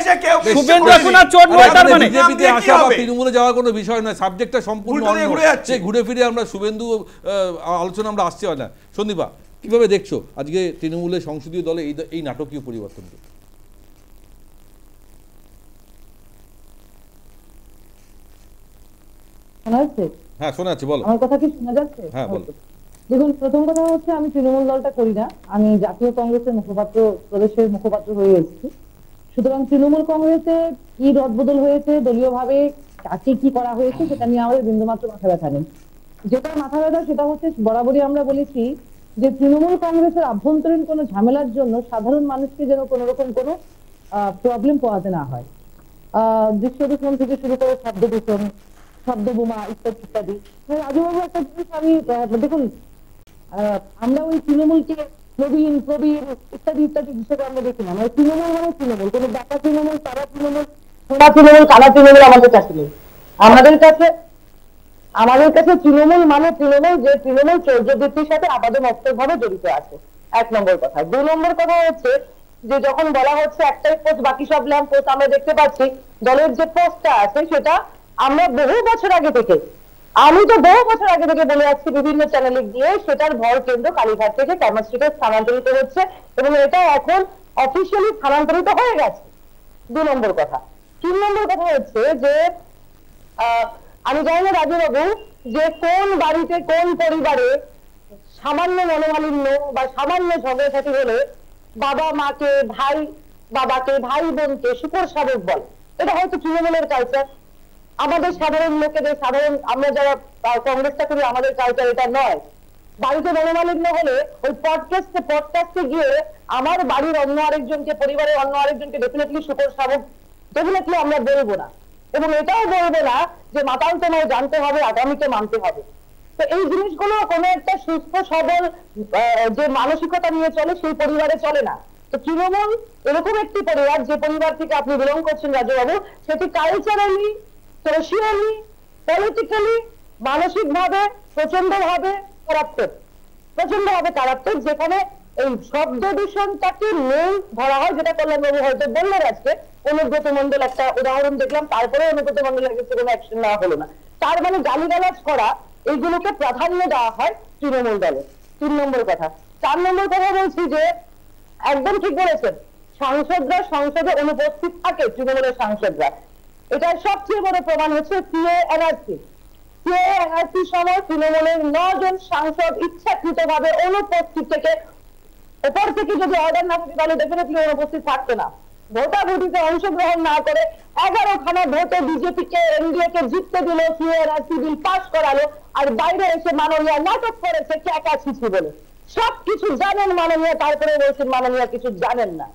শুভেন্দু এখন আর চোর নয়। তার মানে বিজেপিতে আসা বা তৃণমূলে যাওয়ার কোনো বিষয় নয়, সাবজেক্টটা সম্পূর্ণ অন্য। ঘুরে ফিরে আমরা শুভেন্দু আলোচনা আমরা আসছে না। সন্দীপা, কিভাবে দেখছো আজকে তৃণমূলের সংসদীয় দলে এই নাটকীয় পরিবর্তনকে? হ্যাঁ, শোনা যাচ্ছে, বলো। আমার কথা কি শোনা যাচ্ছে? হ্যাঁ, বলো। দেখুন, প্রথম কথা হচ্ছে আমি তৃণমূল দলটা করি না, আমি জাতীয় কংগ্রেসের মুখপাত্র, প্রদেশের মুখপাত্র হয়ে এসেছি। সুতরাং তৃণমূল কংগ্রেসে কি রদবদল হয়েছে, দলীয় ভাবে কাকে কি করা হয়েছে, সেটা নিয়ে আমাদের বিন্দুমাত্র মাথা ব্যথা নেই। যেটা মাথা ব্যথা সেটা হচ্ছে, বরাবরই আমরা বলেছি যে তৃণমূল কংগ্রেসের আভ্যন্তরীণ কোনো ঝামেলার জন্য সাধারণ মানুষকে যেন কোনো রকম কোনো প্রবলেম পোহাতে না হয়। দৃশ্য দূষণ থেকে শুরু করে শব্দ দূষণ, শব্দ বোমা ইত্যাদি ইত্যাদি। রাজুবাবু, একটা জিনিস আমি দেখুন, আমরা ওই তৃণমূলকে প্রবীণ প্রবীণ ইত্যাদি ইত্যাদি হিসেবে আমরা দেখি না। তৃণমূল মানে তৃণমূল, কোনো ডাকা তৃণমূল, তারা তৃণমূল, সোনা তৃণমূল, কালা তৃণমূল আমাদের কাছে নেই। আমাদের কাছে তৃণমূল মানে তৃণমূল, যে তৃণমূল চৌর্যবৃত্তির সাথে আপাদমস্তক ভাবে জড়িত আছে। 1 নম্বর কথা। 2 নম্বর কথা হচ্ছে যে যখন বলা হচ্ছে একটাই পোস্ট, বাকি সব ল্যাম্প পোস্ট, আমরা দেখতে পাচ্ছি দলের যে পোস্টটা আছে সেটা আমরা বহু বছর আগে থেকে, আমি তো বহু বছর আগে থেকে বলে যাচ্ছি বিভিন্ন চ্যানেলে গিয়ে, সেটার ভর কেন্দ্র কালীঘাট থেকে ক্যামাস স্ট্রিটে স্থানান্তরিত হচ্ছে এবং এটা এখন অফিসিয়ালি স্থানান্তরিত হয়ে গেছে। 2 নম্বর কথা। 3 নম্বর কথা হচ্ছে যে আমি জানি না রাজুবাবু, যে কোন বাড়িতে কোন পরিবারে সামান্য মনোমালিন্য বা সামান্য ঝগড়াঝাটি হলে বাবা মাকে, ভাই বাবাকে, ভাই বোনকে শুকর শাবক বলে। এটা হয়তো তৃণমূলের কালচার। আমাদের সাধারণ লোকেদের, সাধারণ আমরা যারা কংগ্রেসটা করি, আমাদের কালচার এটা নয়। বাড়িতে মনোমালিন্য হলে ওই পডকাস্টে গিয়ে আমার বাড়ির অন্য আরেকজনকে, পরিবারের অন্য আরেকজনকে ডেফিনেটলি শুকর শাবক ডেফিনেটলি আমরা বলবো না, এবং এটাও বলবো না যে মাতাল তোমায় জানতে হবে, আগামীকে মানতে হবে। তো এই জিনিসগুলো কোনো একটা সুস্থ সবল যে মানসিকতা নিয়ে চলে, সেই পরিবারে চলে না। তো তৃণমূল এরকম একটি পরিবার, যে পরিবার থেকে আপনি বিলং করছেন রাজুবাবু, সেটি কালচারালি, সোশিয়ালি, পলিটিক্যালি, মানসিকভাবে প্রচন্ডভাবে কারাপ্টেড, যেখানে এই শব্দ দূষণটাকে মেইন ধরা হয়, যেটা কল্যাণবাবু হয়তো বললেন আজকে। অনুব্রত মন্ডল একটা উদাহরণ দেখলাম, তারপরে অনুব্রত মন্ডলের কাছে কোনো অ্যাকশন নেওয়া হলো না। তার মানে গালিগালাজ করা, এইগুলোকে প্রাধান্য দেওয়া হয় তৃণমূল দলে। 3 নম্বর কথা। 4 নম্বর কথা বলছি যে একদম ঠিক বলেছেন, সাংসদরা সংসদে অনুপস্থিত থাকে, তৃণমূলের সাংসদরা। এটার সবচেয়ে বড় প্রমাণ হচ্ছে সিএ এনআরসির সময় তৃণমূলের 9 জন সাংসদ ইচ্ছাকৃতভাবে অনুপস্থিত থেকে, উপর থেকে যদি অর্ডার না থাকে তাহলে ডেফিনেটলি অনুপস্থিত থাকতো না। ভোটাভুটিতে অংশগ্রহণ না করে 11খানা ভোটে বিজেপিকে, এনডিএ কে জিততে দিল, সিএ এনআরসি বিল পাস করালো, আর বাইরে এসে মাননীয় নাটক করেছে ক্যাকা ছিছি বলে। সবকিছু জানেন মাননীয়, তারপরে বলছেন মাননীয় কিছু জানেন না।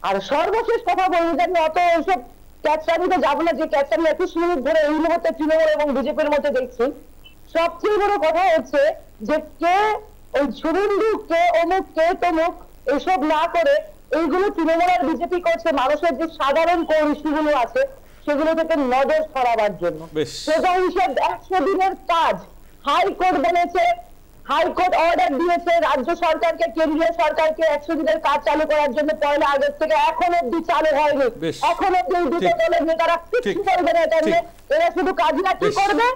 আর সর্বশেষ কথা বলবো যে আমি অত ওইসব ক্যাচটামিতে যাবো না, যে ক্যাচটামি 21 মিনিট ধরে এই মুহূর্তে তৃণমূল এবং বিজেপির মধ্যে দেখছি। সবচেয়ে বড় কথা হচ্ছে যে কে ওই শুভেন্দু, কে অমুক, কে তমুক, এসব না করে এইগুলো তৃণমূল আর বিজেপি করছে। মানুষের যে সাধারণ কোর ইস্যুগুলো আছে সেগুলো থেকে নজর সরাবার জন্য। প্রজা হিসেব 100 দিনের কাজ হাইকোর্ট বলেছে, হাইকোর্ট অর্ডার দিয়েছে রাজ্য সরকারকে, কেন্দ্রীয় সরকারকে 100 দিনের কাজ চালু করার জন্য 1 আগস্ট থেকে, এখন অব্দি চালু হয়নি। এখন অব্দি এই দুটো দলের নেতারা কিছু করবে না। এটা নিয়ে এরা শুধু কাজটা কি করবে,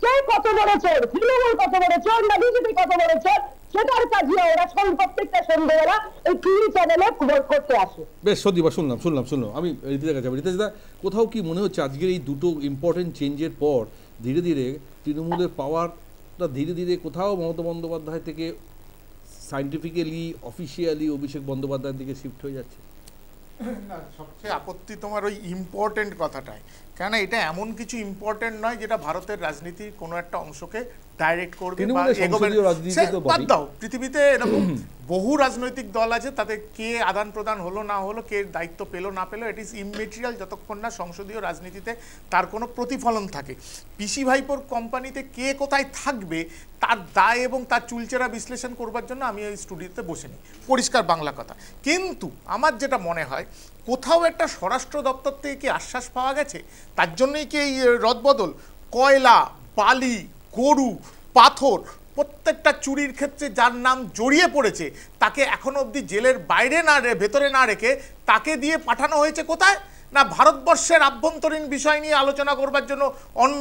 কে কত বড় চোর, তৃণমূল কত বড় চোর না বিজেপি কত বড় চোর, সেটার কাজে ওরা প্রত্যেকটা সন্ধ্যেবেলা এই টিভি চ্যানেলে করতে আসে। বেশ সন্দীপা, শুনলাম আমি রীতিদার কাছে যাবো। রীতিদা, কোথাও কি মনে হচ্ছে আজকের এই দুটো ইম্পর্টেন্ট চেঞ্জের পর ধীরে ধীরে তৃণমূলের পাওয়ারটা ধীরে ধীরে কোথাও মমতা বন্দ্যোপাধ্যায় থেকে সায়েন্টিফিক্যালি অফিসিয়ালি অভিষেক বন্দ্যোপাধ্যায়ের দিকে শিফট হয়ে যাচ্ছে? না, সবচেয়ে আপত্তি তোমার ওই ইম্পর্টেন্ট কথাটাই, কেন এটা এমন কিছু ইম্পর্টেন্ট নয় যেটা ভারতের রাজনীতির কোনো একটা অংশকে ডাইরেক্ট করবে বা এগোবে। বাদ দাও, পৃথিবীতে এরকম বহু রাজনৈতিক দল আছে, তাতে কে আদান প্রদান হলো না হলো, কে দায়িত্ব পেলো না পেলো, ইট ইজ ইমমেটেরিয়াল যতক্ষণ না সংসদীয় রাজনীতিতে তার কোনো প্রতিফলন থাকে। পিসি ভাইপোর কোম্পানিতে কে কোথায় থাকবে তার দায় এবং তার চুলচেরা বিশ্লেষণ করবার জন্য আমি এই স্টুডিওতে বসিনি, পরিষ্কার বাংলা কথা। কিন্তু আমার যেটা মনে হয়, কোথাও একটা স্বরাষ্ট্র দপ্তর থেকে কি আশ্বাস পাওয়া গেছে তার জন্যই কি এই রদবদল? কয়লা, বালি, গরু, পাথর, প্রত্যেকটা চুরির ক্ষেত্রে যার নাম জড়িয়ে পড়েছে তাকে এখনো অবধি জেলের বাইরে না ভেতরে না রেখে তাকে দিয়ে পাঠানো হয়েছে কোথায় না ভারতবর্ষের আভ্যন্তরীণ বিষয় নিয়ে আলোচনা করবার জন্য অন্য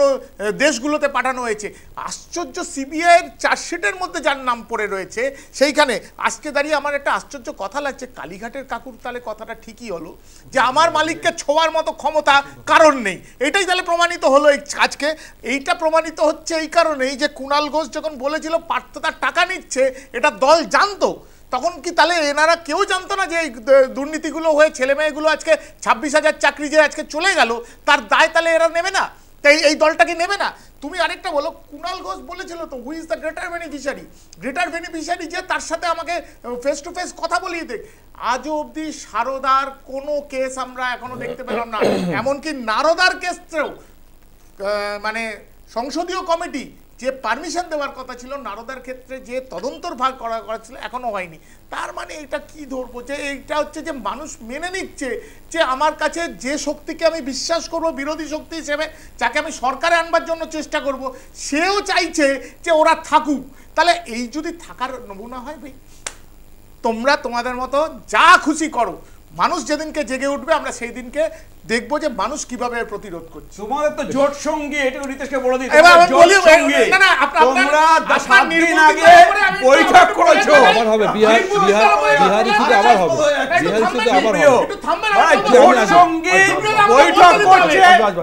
দেশগুলোতে পাঠানো হয়েছে। আশ্চর্য, সিবিআইয়ের চার্জশিটের মধ্যে যার নাম পড়ে রয়েছে সেইখানে আজকে দাঁড়িয়ে আমার একটা আশ্চর্য কথা লাগছে। কালীঘাটের কাকুর তাহলে কথাটা ঠিকই হলো যে আমার মালিককে ছোঁয়ার মতো ক্ষমতা কারণ নেই, এটাই তাহলে প্রমাণিত হলো আজকে। এইটা প্রমাণিত হচ্ছে এই কারণেই যে কুণাল ঘোষ যখন বলেছিল পার্থ তার টাকা নিচ্ছে, এটা দল জানতো, তখন কি তাহলে এনারা কেউ জানতো না যে এই দুর্নীতিগুলো হয়ে ছেলেমেয়েগুলো আজকে 26,000 চাকরি যে আজকে চলে গেল তার দায় তাহলে এরা নেবে না? তাই এই দলটাকে নেবে না? তুমি আরেকটা বলো, কুণাল ঘোষ বলেছিল তো who is the greater beneficiary, যে তার সাথে আমাকে ফেস টু ফেস কথা বলিয়ে দেখ। আজও অবধি সারদার কোনো কেস আমরা এখনো দেখতে পেলাম না, এমনকি নারদার কেসেও মানে সংসদীয় কমিটি যে পারমিশন দেওয়ার কথা ছিল নারদার ক্ষেত্রে, যে তদন্তর ভাগ করা ছিল, এখনো হয়নি। তার মানে এটা কি ধরবো, যে এইটা হচ্ছে যে মানুষ মেনে নিচ্ছে যে আমার কাছে যে শক্তিকে আমি বিশ্বাস করব বিরোধী শক্তি হিসেবে, যাকে আমি সরকারে আনবার জন্য চেষ্টা করব, সেও চাইছে যে ওরা থাকুক। তাহলে এই যদি থাকার নমুনা হয়, ভাই তোমরা তোমাদের মতো যা খুশি করো, মানুষ যেদিনকে জেগে উঠবে আমরা সেই দিনকে দেখবো যে মানুষ কিভাবে প্রতিরোধ করছে। তোমাদের তো জোট সঙ্গী, এটা রিতেশকে বলে দিই, তোমরা 7 দিন আগে বৈঠক করেছো। আবার হবে বিহারি থেকে আবার হবে, বিহারি থেকে আবার হবে। জোট সঙ্গী বৈঠক করছে,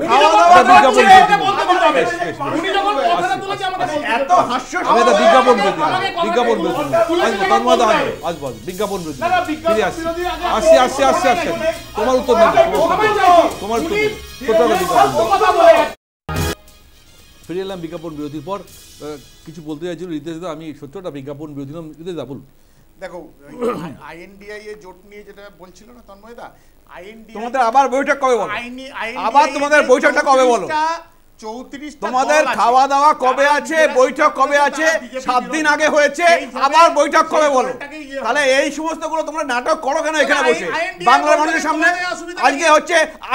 খাওয়া দাওয়া করছে, এত হাস্য। আমি একটা বিজ্ঞাপন বিরতি আসবো, বিজ্ঞাপন বিরতি ফিরে আসছি। তোমার উত্তর নেই, তোমার উত্তর নেই। ফিরে এলাম বিজ্ঞাপন বিরতির পর। কিছু বলতে চাইছিল রিতেশ দা, আমি সত্যটা বিজ্ঞাপন বিরতি নাম। রিতেশ দা বলুন। দেখো, আইএনডিআই এর জোট নিয়ে যেটা বলছিল না তন্ময় দা, আইএনডিআই তোমাদের আবার বৈঠক কবে বলো? আবার তোমাদের বৈঠকটা কবে বলো? 34 তোমাদের খাওয়া দাওয়া কবে আছে, বৈঠক কবে আছে? 7 দিন আগে হয়েছে, আবার বৈঠক কবে বলো? তাহলে এই সমস্ত গুলো তোমরা নাটক করো কেন এখানে বসে বাংলার মানুষের সামনে?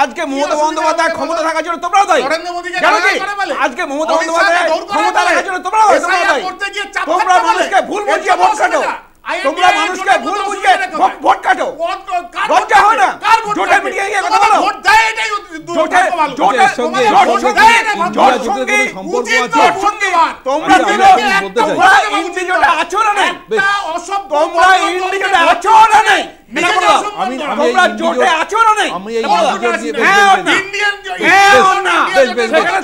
আজকে মমতা বন্দ্যোপাধ্যায় ক্ষমতা থাকার জন্য তোমরাও দায়ী। আজকে মমতা বন্দ্যোপাধ্যায় ক্ষমতা থাকার জন্য তোমরাও দায়ী। তোমরা মানুষকে ভুল বুঝিয়ে ভোট কাটো, তোমরা মানুষকে ভুল বুঝিয়ে ভোট কাটো। লজ্জা হয় না? জোটের মিটিং এ গিয়ে কথা বলো। জোটের সঙ্গে সম্পর্ক আছে। তোমরা ইন্ডিজোটে আছো না নেই? তোমরা ইন্ডিজোটে আছো না নেই? তোমরা জোটে আছো না নেই? আমি এই ইন্ডিজোট দিয়ে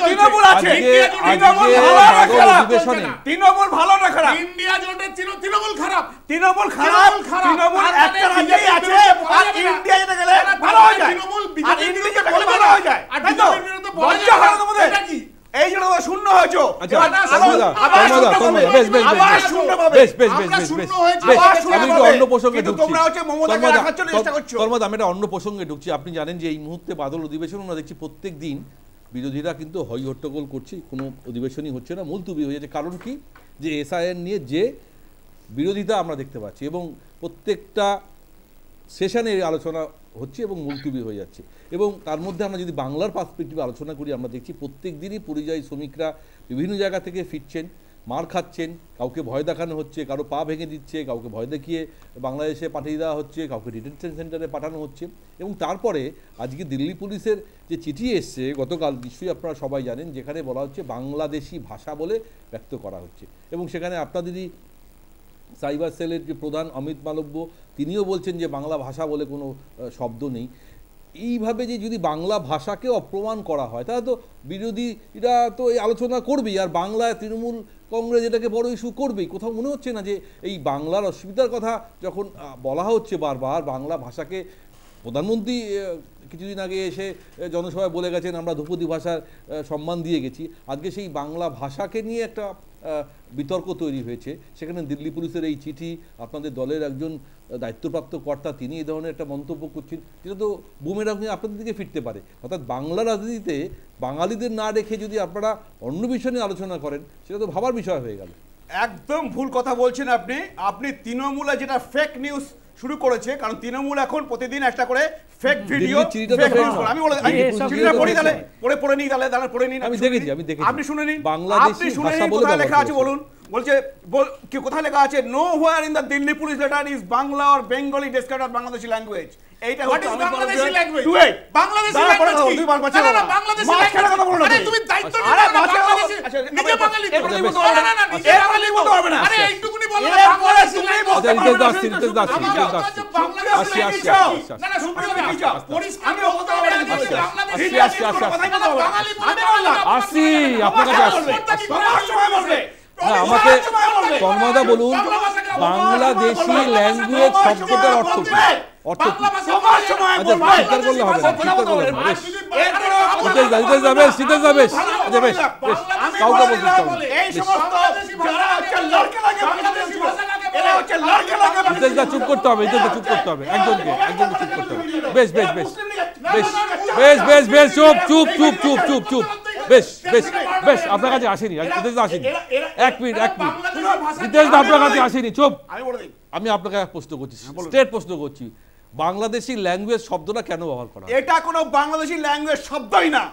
তৃণমূল আছে, তৃণমূল ভালো না খারাপ? ইন্ডিয়া জোটের তৃণমূল খারাপ, তৃণমূল খারাপ, তৃণমূল একটা রাজ্যেই আছে, আর ইন্ডিয়া যেতে গেলে ভালো হয়ে যায়, আর ইন্ডিয়া যেতে গেলে ভালো হয়ে যায়। তাই তো? লজ্জা হয় না তোমাদের? এই জন্য তোমরা শূন্য হয়েছো। আমি একটা অন্য প্রসঙ্গে ঢুকছি। আপনি জানেন যে এই মুহূর্তে বাদল অধিবেশন আমরা দেখছি প্রত্যেক দিন বিরোধীরা কিন্তু হই হট্টগোল করছে, কোনো অধিবেশনই হচ্ছে না, মুলতুবি হয়ে যাচ্ছে। কারণ কি? যে এসআইআর নিয়ে যে বিরোধিতা আমরা দেখতে পাচ্ছি এবং প্রত্যেকটা সেশনে আলোচনা হচ্ছে এবং মুলতুবি হয়ে যাচ্ছে। এবং তার মধ্যে আমরা যদি বাংলার পার্সপেক্টিভে আলোচনা করি, আমরা দেখছি প্রত্যেক দিনই পরিযায়ী শ্রমিকরা বিভিন্ন জায়গা থেকে ফিরছেন, মার খাচ্ছেন, কাউকে ভয় দেখানো হচ্ছে, কারো পা ভেঙে দিচ্ছে, কাউকে ভয় দেখিয়ে বাংলাদেশে পাঠিয়ে দেওয়া হচ্ছে, কাউকে ডিটেনশন সেন্টারে পাঠানো হচ্ছে। এবং তারপরে আজকে দিল্লি পুলিশের যে চিঠি এসছে গতকাল, নিশ্চয়ই আপনারা সবাই জানেন, যেখানে বলা হচ্ছে বাংলাদেশি ভাষা বলে ব্যক্ত করা হচ্ছে। এবং সেখানে আপনাদেরই সাইবার সেলের যে প্রধান অমিত মালব্য, তিনিও বলছেন যে বাংলা ভাষা বলে কোনো শব্দ নেই। এইভাবে যে যদি বাংলা ভাষাকে অপমান করা হয়, তাহলে তো বিরোধীরা তো এই আলোচনা করবেই, আর বাংলায় তৃণমূল কংগ্রেস এটাকে বড় ইস্যু করবেই। কোথাও মনে হচ্ছে না যে এই বাংলার অসুবিধার কথা যখন বলা হচ্ছে বারবার, বাংলা ভাষাকে প্রধানমন্ত্রী কিছুদিন আগে এসে জনসভায় বলে গেছেন আমরা ধ্রুপদী ভাষার সম্মান দিয়ে গেছি, আজকে সেই বাংলা ভাষাকে নিয়ে একটা বিতর্ক তৈরি হয়েছে। সেখানে দিল্লি পুলিশের এই চিঠি, আপনাদের দলের একজন দায়িত্বপ্রাপ্ত কর্তা তিনি এই ধরনের একটা মন্তব্য করছেন, যেটা তো বুমেরাং হয়ে আপনাদের দিকে ফিরতে পারে। অর্থাৎ বাংলা রাজনীতিতে বাঙালিদের না রেখে যদি আপনারা অন্য বিষয় নিয়ে আলোচনা করেন, সেটা তো ভাবার বিষয় হয়ে গেল। একদম ভুল কথা বলছেন আপনি। আপনি তৃণমূলে যেটা ফেক নিউজ শুরু করেছে, কারণ তৃণমূল এখন প্রতিদিন একটা করে ফেক ভিডিও, আমি বলে চিঠিটা পড়ি, তাহলে পড়ে নিই, তাহলে পড়ে নিন। আমি দেখেছি আপনি শুনে নিন, বাংলাদেশি ভাষা বলে লেখা আছে বলুন। বলছে কি কোথায় লেখা আছে, know where in the Delhi police letter is Bangla or Bengali described Bangladeshi language. এইটা হচ্ছে বাংলাদেশি ল্যাঙ্গুয়েজ। বাংলাদেশি ল্যাঙ্গুয়েজ কি? না না, বাংলাদেশি ল্যাঙ্গুয়েজ কথা বলুন। আরে তুমি দায়িত্ব নিয়ে বাংলাদেশি নিজে বাঙালি না না নিজে বাঙালি বলতে পারবে না। আরে এইটুকুনি বলো বাংলাদেশি ল্যাঙ্গুয়েজ। না না সুপ্রিয় কি চাও? আমি বলতে পারবো না বাংলাদেশি আসি আপনার কাছে আসছি। না, আমাকে তন্ময়দা বলুন, বাংলাদেশি ল্যাঙ্গুয়েজ শব্দটার অর্থ কি? অর্থ কি? স্বীকার করলে হবে না, স্বীকার করলে হবে। বেশ, কাউকে বলতে হবে। চুপ করতে হবে, চুপ করতে হবে, একজনকে চুপ করতে হবে। বেশ, চুপ। বেশ, আপনার কাছে আসেনি, এক মিনিট, আপনার কাছে আসেনি, চুপ। আমি আপনাকে এক প্রশ্ন করছি, স্ট্রেট প্রশ্ন করছি, বাংলাদেশি ল্যাঙ্গুয়েজ শব্দটা কেন ব্যবহার করা? এটা কোনো বাংলাদেশি ল্যাঙ্গুয়েজ শব্দই না।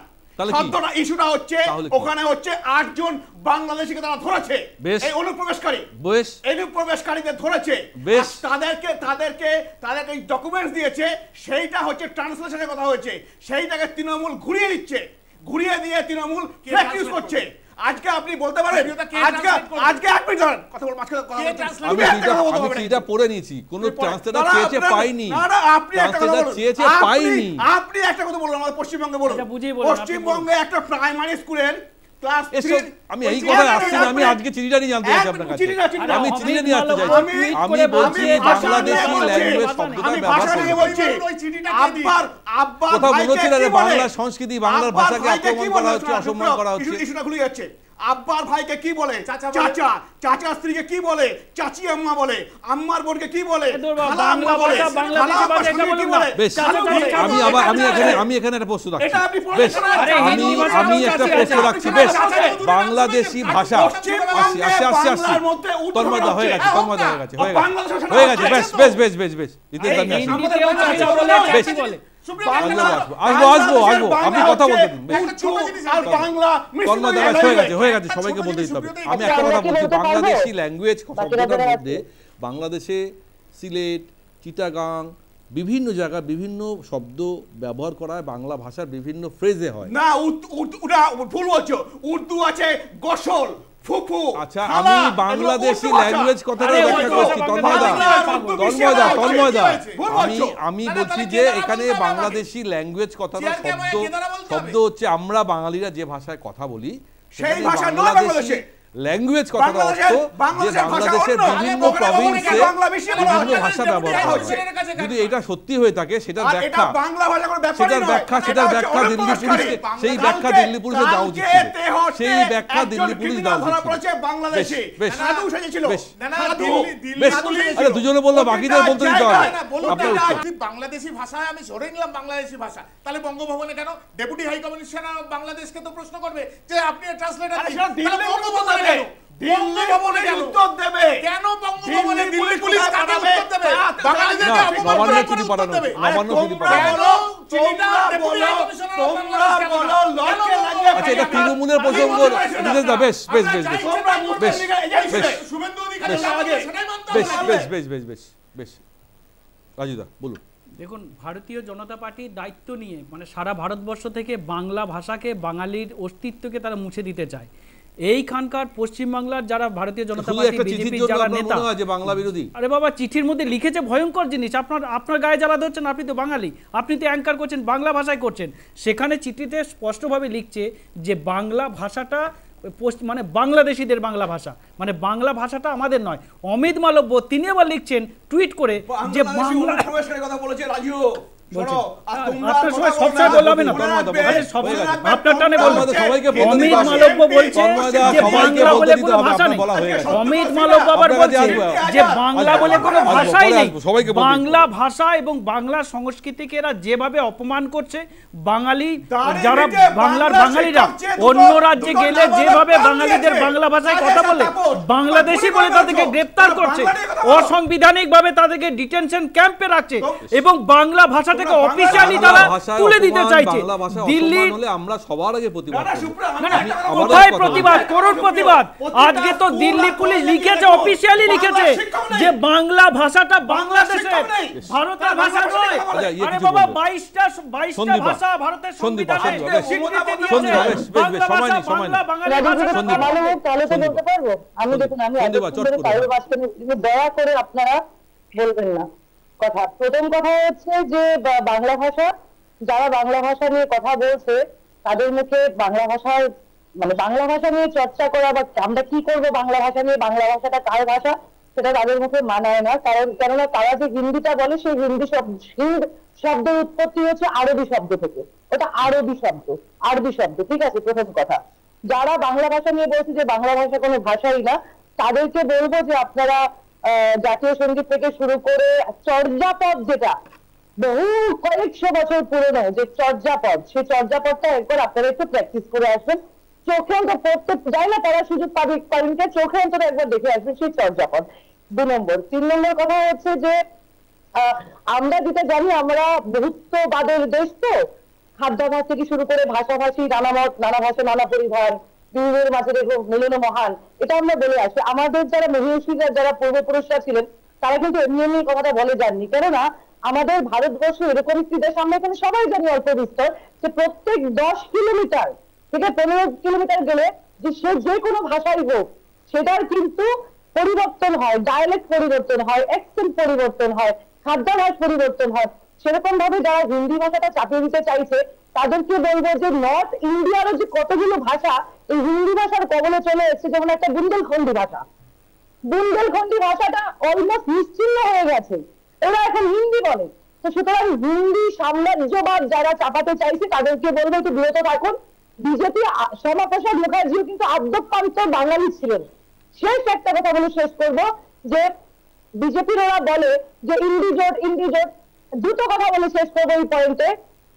শব্দটা ইস্যুটা হচ্ছে ওখানে হচ্ছে 8 জন বাংলাদেশিকে তারা ধরেছে, এই অনুপ্রবেশকারী, এই অনুপ্রবেশকারীদের ধরেছে, তাদেরকে ডকুমেন্টস দিয়েছে, সেইটা হচ্ছে ট্রান্সলেশনের কথা হয়েছে, সেইটাকে তৃণমূল ঘুরিয়ে দিয়ে তৃণমূল ফেক নিউজ করছে। আজকে আপনি বলতে পারেন, আজকে এক মিনিট ধরেন কথা বল, আমি এটা পড়ে নিয়েছি, কোন ট্রান্সলেটর চেয়েছে পাইনি। না না, আপনি একটা কথা বলুন, আমাদের পশ্চিমবঙ্গে বলুন, পশ্চিমবঙ্গে একটা প্রাইমারি স্কুলের ক্লাস 3, আমি এই কথা আসছি না, আমি আজকে চিঠিটা নিয়ে জানতে চাইছি আপনার কাছে, আমি চিঠিটা নিয়ে আসতে চাইছি। আমি বলছি বাংলাদেশি ল্যাঙ্গুয়েজ শব্দটা ব্যবহার করছি, কোথাও মনে হচ্ছে না বাংলা সংস্কৃতি, বাংলার ভাষাকে আক্রমণ করা হচ্ছে, অসম্মান করা হচ্ছে। ইস্যুটা খুলে যাচ্ছে। আব্বার ভাইকে কি বলে? চাচা। চাচার স্ত্রীকে কি বলে? চাচি আম্মা বলে। আম্মার বোনকে কি বলে? খালা আম্মা বলে। আমি এখানে একটা প্রশ্ন রাখছি। বেশ, আমি একটা প্রশ্ন রাখছি। বেশ, বাংলাদেশি ভাষা আসছি। তন্ময়দা হয়ে গেছে। বেশ। আসবো। আপনি কথা বলতে দিন। হয়ে গেছে, সবাইকে বলতে দিতে হবে। আমি একটা কথা বলছি, বাংলাদেশি ল্যাঙ্গুয়েজ শব্দটার মধ্যে বাংলাদেশে সিলেট, চিটাগাং, বিভিন্ন জায়গায় বিভিন্ন শব্দ ব্যবহার করা হয়, বাংলা ভাষার বিভিন্ন ফ্রেজে হয় না। ভুল বলছো, উর্দু আছে গোসল, ফুফু। আচ্ছা, আমি বাংলাদেশি ল্যাঙ্গুয়েজ কথাটা ব্যাখ্যা করছি। তন্ময়দা, আমি বলছি যে এখানে বাংলাদেশি ল্যাঙ্গুয়েজ কথাটা শব্দ হচ্ছে আমরা বাঙালিরা যে ভাষায় কথা বলি, সেই ভাষা নয় বাংলাদেশে। ল্যাঙ্গুয়েজ কথাটা অর্থ যে বাংলাদেশের বিভিন্ন প্রভিন্সে বিভিন্ন ভাষা ব্যবহার করা হয়। যদি এটা সত্যি হয়ে থাকে, সেটার ব্যাখ্যা দিল্লি পুলিশকে, সেই ব্যাখ্যা দিল্লি পুলিশে দেওয়া উচিত ছিল। সেই ব্যাখ্যা দিল্লি পুলিশ দেওয়া উচিত ছিল। আরে দুজনে বললো, বাকিদের বলতে দিতে হবে। বাংলাদেশি ভাষায় আমি ধরে নিলাম বাংলাদেশি ভাষা, তাহলে বঙ্গভবনে কেন ডেপুটি হাই কমিশনার বাংলাদেশকে তো প্রশ্ন করবে যে আপনি ট্রান্সলেটর দিল্লি ভবনে উত্তর দেবে কেন বঙ্গভবনে দিল্লি পুলিশ কাকে উত্তর দেবে? বাঙালিদেরকে অপমান করে চিঠি উত্তর পাঠানো দেবে? নবান্ন চিঠি পাঠানো আচ্ছা এটা তৃণমূলের প্রসঙ্গ বেশ বেশ বেশ বেশ বেশ বেশ শুভেন্দু অধিকারী বেশ বেশ বেশ বেশ বেশ বেশ রাজুদা বলুন। দেখুন, ভারতীয় জনতা পার্টি দায়িত্ব নিয়ে মানে সারা ভারতবর্ষ থেকে বাংলা ভাষাকে, বাঙালির অস্তিত্বকে তারা মুছে দিতে চায়। এইখানকার পশ্চিমবাংলার যারা ভারতীয় জনতা পার্টি, বিজেপির যারা নেতা, বাংলা বিরোধী, আরে বাবা চিঠির মধ্যে লিখেছে ভয়ঙ্কর জিনিস। আপনার গায়ে জ্বালা ধরছেন, আপনি তো বাঙালি, আপনি তো অ্যাঙ্কার করছেন, বাংলা ভাষায় করছেন। সেখানে চিঠিতে স্পষ্টভাবে লিখছে যে বাংলা ভাষাটা মানে বাংলাদেশিদের বাংলা ভাষা, মানে বাংলা ভাষাটা আমাদের নয়। অমিত মালব্য তিনি আবার লিখছেন টুইট করে যে বাংলা কথা বলেছে রাজু বাংলা ভাষা এবং বাংলা সংস্কৃতিকে এরা যেভাবে অপমান করছে, বাঙালি যারা বাংলার বাঙালিরা অন্য রাজ্যে গেলে যেভাবে বাঙালিদের বাংলা ভাষায় কথা বলে বাংলাদেশি বলে তাদেরকে গ্রেপ্তার করছে, অসাংবিধানিক ভাবে তাদেরকে ডিটেনশন ক্যাম্পে রাখছে এবং বাংলা ভাষাটাকে অফিশিয়ালি তারা তুলে দিতে চাইছে। দিল্লি আমরা সবার আগে প্রতিবাদ প্রতিবাদ করুন, প্রতিবাদ। আজকে তো দিল্লি পুলিশ লিখেছে, অফিশিয়ালি লিখেছে যে বাংলা ভাষাটা বাংলাদেশের, ভারতের ভাষা নয়। আরে বাবা 22টা ভাষা ভারতের সংবিধানে স্বীকৃতি দিয়েছে। বাংলা ভাষা বাংলা বাঙালি ভাষা। বলতে পারবো আমি? দেখুন আমি দয়া করে আপনারা বলবেন না কথা। প্রথম কথা হচ্ছে যে বাংলা ভাষা, যারা বাংলা ভাষা নিয়ে কথা বলছে তাদের মুখে বাংলা ভাষার মানে বাংলা ভাষা নিয়ে চর্চা করা বা আমরা কি করবো বাংলা ভাষা নিয়ে, বাংলা ভাষাটা কার ভাষা সেটা তাদের মুখে মানায় না। কেননা তারা যে হিন্দিটা বলে সেই হিন্দি শব্দের উৎপত্তি হচ্ছে আরবি শব্দ থেকে, ওটা আরবি শব্দ, ঠিক আছে? প্রথম কথা, যারা বাংলা ভাষা নিয়ে বলছে যে বাংলা ভাষা কোনো ভাষাই না, তাদেরকে বলবো যে আপনারা জাতীয় সঙ্গীত থেকে শুরু করে চর্যাপদ, যেটা বহু কয়েকশো বছর পুরনো যে চর্যাপদ, সেই চর্যাপদটা একবার আপনারা একটু প্র্যাকটিস করে আসবেন। চোখে অন্তত পড়তে যায় না তারা, সুযোগ পাবেন চোখে অন্তত একবার দেখে আসবেন সেই চর্যাপদ। 2 নম্বর। 3 নম্বর কথা হচ্ছে যে আমরা যেটা জানি, আমরা বহুত্ববাদের দেশ, তো খাদ্যাভ্যাস থেকে শুরু করে ভাষাভাষী, নানা মত, নানা ভাষা, নানা পরিধান, বিবিধের মাঝে মিলন মহান, এটা আমরা বলে আসি। আমাদের যারা মহিষীরা, যারা পূর্বপুরুষরা ছিলেন, তারা কিন্তু এমনি কথাটা বলে যাননি। কেননা আমাদের ভারতবর্ষ এরকম একটি দেশ, আমরা এখানে সবাই জানি অল্প বিস্তর, যে প্রত্যেক 10 কিলোমিটার থেকে 15 কিলোমিটার গেলে যে সে যে কোনো ভাষাই হোক সেটার কিন্তু পরিবর্তন হয়, ডায়ালেক্ট পরিবর্তন হয়, অ্যাকসেন্ট পরিবর্তন হয়, খাদ্যাভ্যাস পরিবর্তন হয়। সেরকম ভাবে যারা হিন্দি ভাষাটা চাপিয়ে দিতে চাইছে তাদেরকে বলবো যে নর্থ ইন্ডিয়ারও যে কতগুলো ভাষা এই হিন্দি ভাষার কবলে চলে এসেছে, যেমন একটা বুন্দেলখন্ডি ভাষা, বুন্দেলখন্ডি ভাষাটা অলমোস্ট নিশ্চিহ্ন হয়ে গেছে, ওরা এখন হিন্দি বলে। তো সুতরাং হিন্দি সাম্রাজ্যবাদ যারা চাপাতে চাইছে তাদেরকে বলবো একটু বিরত থাকুন। বিজেপি, শ্যামাপ্রসাদ মুখার্জিও কিন্তু আদ্যপ্রান্ত বাঙালি ছিলেন। শেষ একটা কথা বলে শেষ করবো যে বিজেপির ওরা বলে যে ইন্ডিজোট, দুটো কথা বলে শেষ করবো এই পয়েন্টে।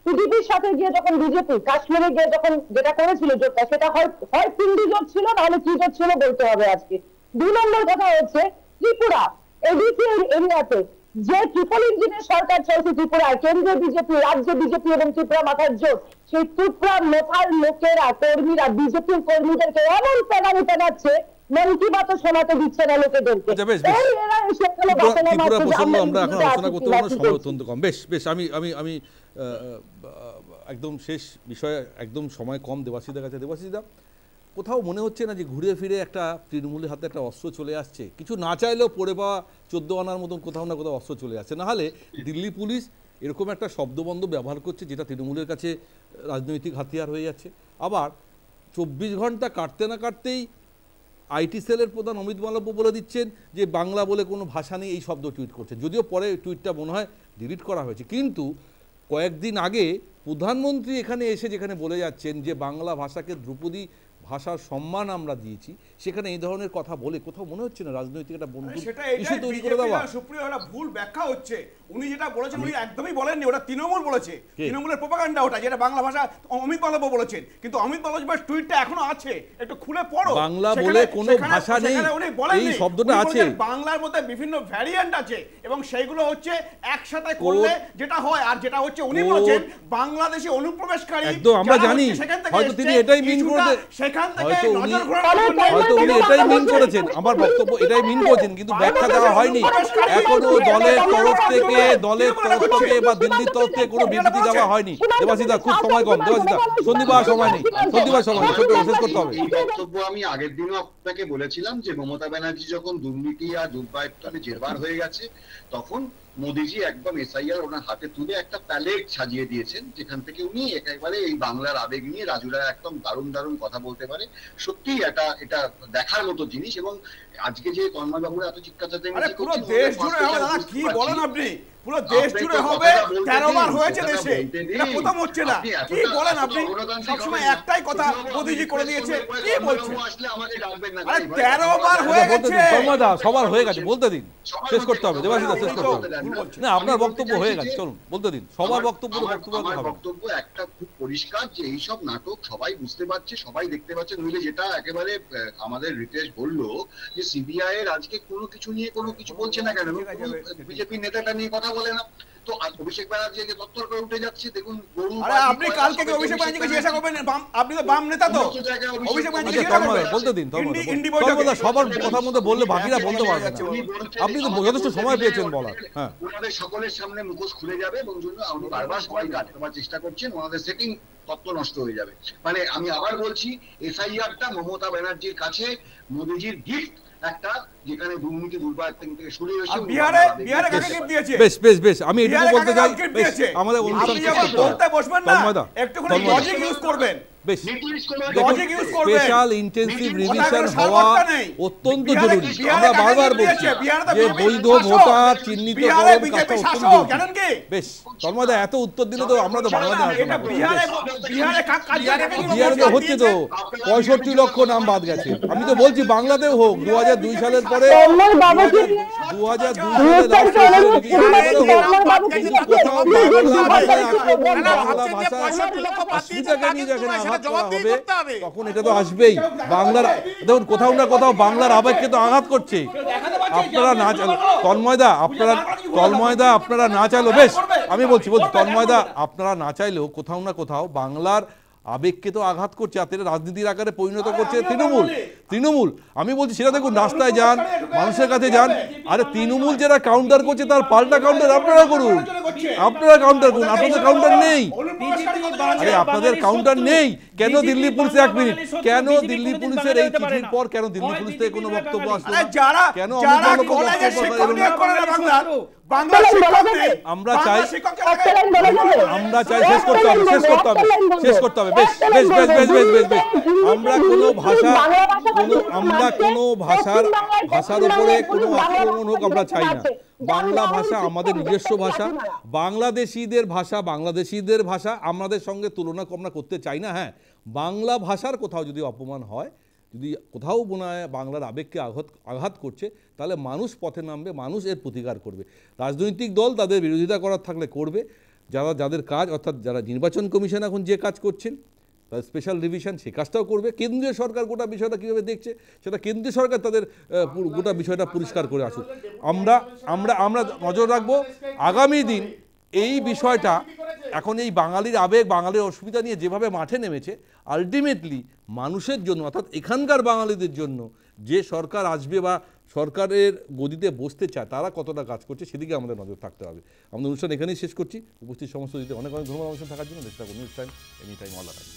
পিডিপির সাথে গিয়ে যখন বিজেপি কাশ্মীরে গিয়ে যখন যেটা করেছিল জোটটা, সেটা হয় পিন্ডি জোট ছিল, নাহলে কি জোট ছিল বলতে হবে আজকে। 2 নম্বর কথা হচ্ছে ত্রিপুরা, এডিসি এরিয়াতে যে ট্রিপল ইঞ্জিনের সরকার চলছে ত্রিপুরায়, কেন্দ্রীয় বিজেপি, রাজ্য বিজেপি এবং ত্রিপুরা মাথার জোট, সেই ত্রিপুরা মাথার লোকেরা, কর্মীরা বিজেপির কর্মীদেরকে এমন পেনানি পেনাচ্ছে, মন কি বাত শোনাতে দিচ্ছে না লোকেদেরকে। আমি একদম শেষ বিষয়ে একদম সময় কম দেবাশিসের কাছে। দেবাশিসদা, কোথাও মনে হচ্ছে না যে ঘুরে ফিরে একটা তৃণমূলের হাতে একটা অস্ত্র চলে আসছে, কিছু না চাইলেও পড়ে পাওয়া 14 আনার মতন কোথাও না কোথাও অস্ত্র চলে আসছে? না হলে দিল্লি পুলিশ এরকম একটা শব্দবন্ধ ব্যবহার করছে যেটা তৃণমূলের কাছে রাজনৈতিক হাতিয়ার হয়ে যাচ্ছে। আবার 24 ঘন্টা কাটতে না কাটতেই আইটি সেলের প্রধান অমিত মালব্য বলে দিচ্ছেন যে বাংলা বলে কোনো ভাষা নেই, এই শব্দ টুইট করছেন। যদিও পরে টুইটটা মনে হয় ডিলিট করা হয়েছে, কিন্তু কয়েকদিন আগে প্রধানমন্ত্রী এখানে এসে যেখানে বলে যাচ্ছেন যে বাংলা ভাষাকে ধ্রুপদী ভাষার সম্মান আমরা দিয়েছি, সেখানে এই ধরনের কথা বলে কোথাও মনে হচ্ছে না রাজনৈতিক একটা বন্ধু সেটা ইস্যু তৈরি করে দেওয়া? সুপ্রিয় একটা ভুল ব্যাখ্যা হচ্ছে। উনি যেটা বলেছেন উনি একদমই বলেননি, ওটা তৃণমূল বলেছে, তৃণমূলের প্রোপাগান্ডা ওটা, যেটা বাংলা ভাষা অমিত মালব্য বলেছেন। কিন্তু অমিত মালব্যের টুইটটা এখনো আছে, একটু খুলে পড়ো। বাংলা বলে কোনো ভাষা নেই, এই শব্দটা আছে। বাংলার মধ্যে বিভিন্ন ভ্যারিয়েন্ট আছে এবং সেইগুলো হচ্ছে একসাথে করলে যেটা হয়। আর যেটা হচ্ছে উনি বলেছেন বাংলাদেশি অনুপ্রবেশকারী, একদম আমরা জানি, হয়তো তিনি এটাই মিন করে, সেখান থেকে হয়তো নজর ঘোরানোর জন্য উনি এটাই মিন করেছেন, আমার বক্তব্য এটাই মিন করেছেন, কিন্তু ব্যাখ্যা দেওয়া হয়নি এখনো। দলের তরফ থেকে বা দিল্লির তরফ থেকে কোনো বিবৃতি দেওয়া হয়নি। দেবাশিদা খুব সময় কম, দেবাশিদা সন্দীপা সময় নেই, সন্দীপা সময় ছোট শেষ করতে হবে। এই বক্তব্য আমি আগের দিনও আপনাকে বলেছিলাম যে মমতা ব্যানার্জি যখন দুর্নীতি আর দুর্বৃত্তায়নে জেরবার হয়ে গেছে, তখন মোদিজি একদম এসআইআর ওনার হাতে তুলে একটা প্যালেট সাজিয়ে দিয়েছেন, যেখান থেকে উনি একেবারে এই বাংলার আবেগ নিয়ে রাজুরা একদম দারুণ দারুণ কথা বলতে পারে। সত্যি এটা দেখার মতো জিনিস। এবং আজকে যে তন্ময়বাবুরা এত চিৎকার চেঁচামেচি পুরো দেশ জুড়ে হবে, দাদা কি বলেন আপনি? পুরো দেশ জুড়ে হবে, 13 বার হয়েছে দেশে, এটা প্রথম হচ্ছে না। কি বলেন আপনি? সবসময় একটাই কথা মোদিজি করে দিয়েছে, কি বলছেন? আরে 13 বার হয়ে গেছে। তন্ময়দা সবার হয়ে গেছে, বলতে দিন, শেষ করতে হবে। দেবাশিদা শেষ করতে হবে। না আপনার বক্তব্য হয়ে গেছে, চলুন বলতে দিন। সবার বক্তব্য বক্তব্য একটা খুব পরিষ্কার যে এই সব নাটক সবাই বুঝতে পারছে, সবাই দেখতে পাচ্ছে। নইলে যেটা একেবারে আমাদের রিতেশ বললো যে সিবিআই এর আজকে কোনো কিছু নিয়ে কোনো কিছু বলছে না কেন, বিজেপি নেতাটা নিয়ে কথা বলে না, তো অভিষেক ব্যানার্জি যে তত্ত্বর করে উঠে যাচ্ছে। দেখুন আপনি কালকে অভিষেক ব্যানার্জিকে জিজ্ঞাসা করবেন, আপনি তো বাম নেতা, তো অভিষেক ব্যানার্জি বলতে দিন। তন্ময়দা সবার কথার মধ্যে বললে বাকিরা বলতে পারবে না, আপনি তো যথেষ্ট সময় পেয়েছেন বলার। হ্যাঁ, ওনাদের সকলের সামনে মুখোশ খুলে যাবে এবং জন্য উনি বারবার সবাইকে আটকাবার চেষ্টা করছেন, ওনাদের সেটিং তত্ত্ব নষ্ট হয়ে যাবে। মানে আমি আবার বলছি, এসআইআরটা মমতা ব্যানার্জির কাছে মোদিজির গিফট একটা, যেখানে দুর্নীতি দুর্বৃত্তায়ন থেকে শুরু হয়েছে। বিহারে কাকে গিফট দিয়েছে? বেশ আমি এটুকু বলতে চাই, আমাদের অনুষ্ঠান বলতে বসবেন না, একটুখানি লজিক ইউজ করবেন। স্পেশাল ইন্টেনসিভ রিভিশন হওয়া অত্যন্ত জরুরি। আমরা বারবার বলছি যে বৈধ ভোটার চিহ্নিতকরণ কাজটা অত্যন্ত জরুরি। বেশ তন্ময়দা এত উত্তর দিলে তো আমরা তো বাংলাদেশ বিহারে তো হচ্ছে, তো 65 লক্ষ নাম বাদ গেছে। আমি তো বলছি বাংলাতেও হোক, 2002 সালের পরে 2002 তখন এটা তো আসবেই। বাংলার দেখুন কোথাও না কোথাও বাংলার আবেগকে তো আঘাত করছে। আপনারা না চাইলে তন্ময়দা আপনারা না চাইলেও, বেশ আমি বলছি তন্ময়দা আপনারা না চাইলেও কোথাও না কোথাও বাংলার আবেগকে তো আঘাত করছে, আর রাজনীতির আকারে পরিণত করছে তৃণমূল। আমি বলছি সেটা দেখুন, রাস্তায় যান, মানুষের কাছে যান। আরে তৃণমূল যারা কাউন্টার করছে তার পাল্টা কাউন্টার আপনারা করুন, আপনাদের কাউন্টার নেই। আরে আপনাদের কাউন্টার নেই কেন? দিল্লি পুলিশের 1 মিনিট, কেন দিল্লি পুলিশের এই চিঠির পর কেন দিল্লি পুলিশ থেকে কোনো বক্তব্য আসলো? কেন আমরা চাই শেষ করতে হবে। বেশ আমরা কোনো ভাষার উপরে কোনো আক্রমণ হোক আমরা চাই না। বাংলা ভাষা আমাদের নিজস্ব ভাষা, বাংলাদেশিদের ভাষা, আমাদের সঙ্গে তুলনা আমরা করতে চাই না। হ্যাঁ, বাংলা ভাষার কোথাও যদি অপমান হয়, যদি কোথাও মনে হয় বাংলার আবেগকে আঘাত করছে, তাহলে মানুষ পথে নামবে, মানুষ এর প্রতিকার করবে। রাজনৈতিক দল তাদের বিরোধিতা করার থাকলে করবে, যাদের কাজ, অর্থাৎ যারা নির্বাচন কমিশন এখন যে কাজ করছেন তাদের স্পেশাল রিভিশন, সে কাজটাও করবে। কেন্দ্রীয় সরকার গোটা বিষয়টা কীভাবে দেখছে সেটা কেন্দ্রীয় সরকার তাদের গোটা বিষয়টা পরিষ্কার করে আসুক। আমরা নজর রাখবো আগামী দিন এই বিষয়টা। এখন এই বাঙালির আবেগ, বাঙালির অসুবিধা নিয়ে যেভাবে মাঠে নেমেছে, আলটিমেটলি মানুষের জন্য, অর্থাৎ এখানকার বাঙালিদের জন্য যে সরকার আসবে বা সরকারের গদিতে বসতে চায় তারা কতটা কাজ করছে সেদিকে আমাদের নজর থাকতে হবে। আমাদের অনুষ্ঠান এখানেই শেষ করছি। উপস্থিত সমস্ত দিতে অনেক ধন্যবাদ অনুষ্ঠান থাকার জন্য। দেখতে থাকুন news time, any time, all time.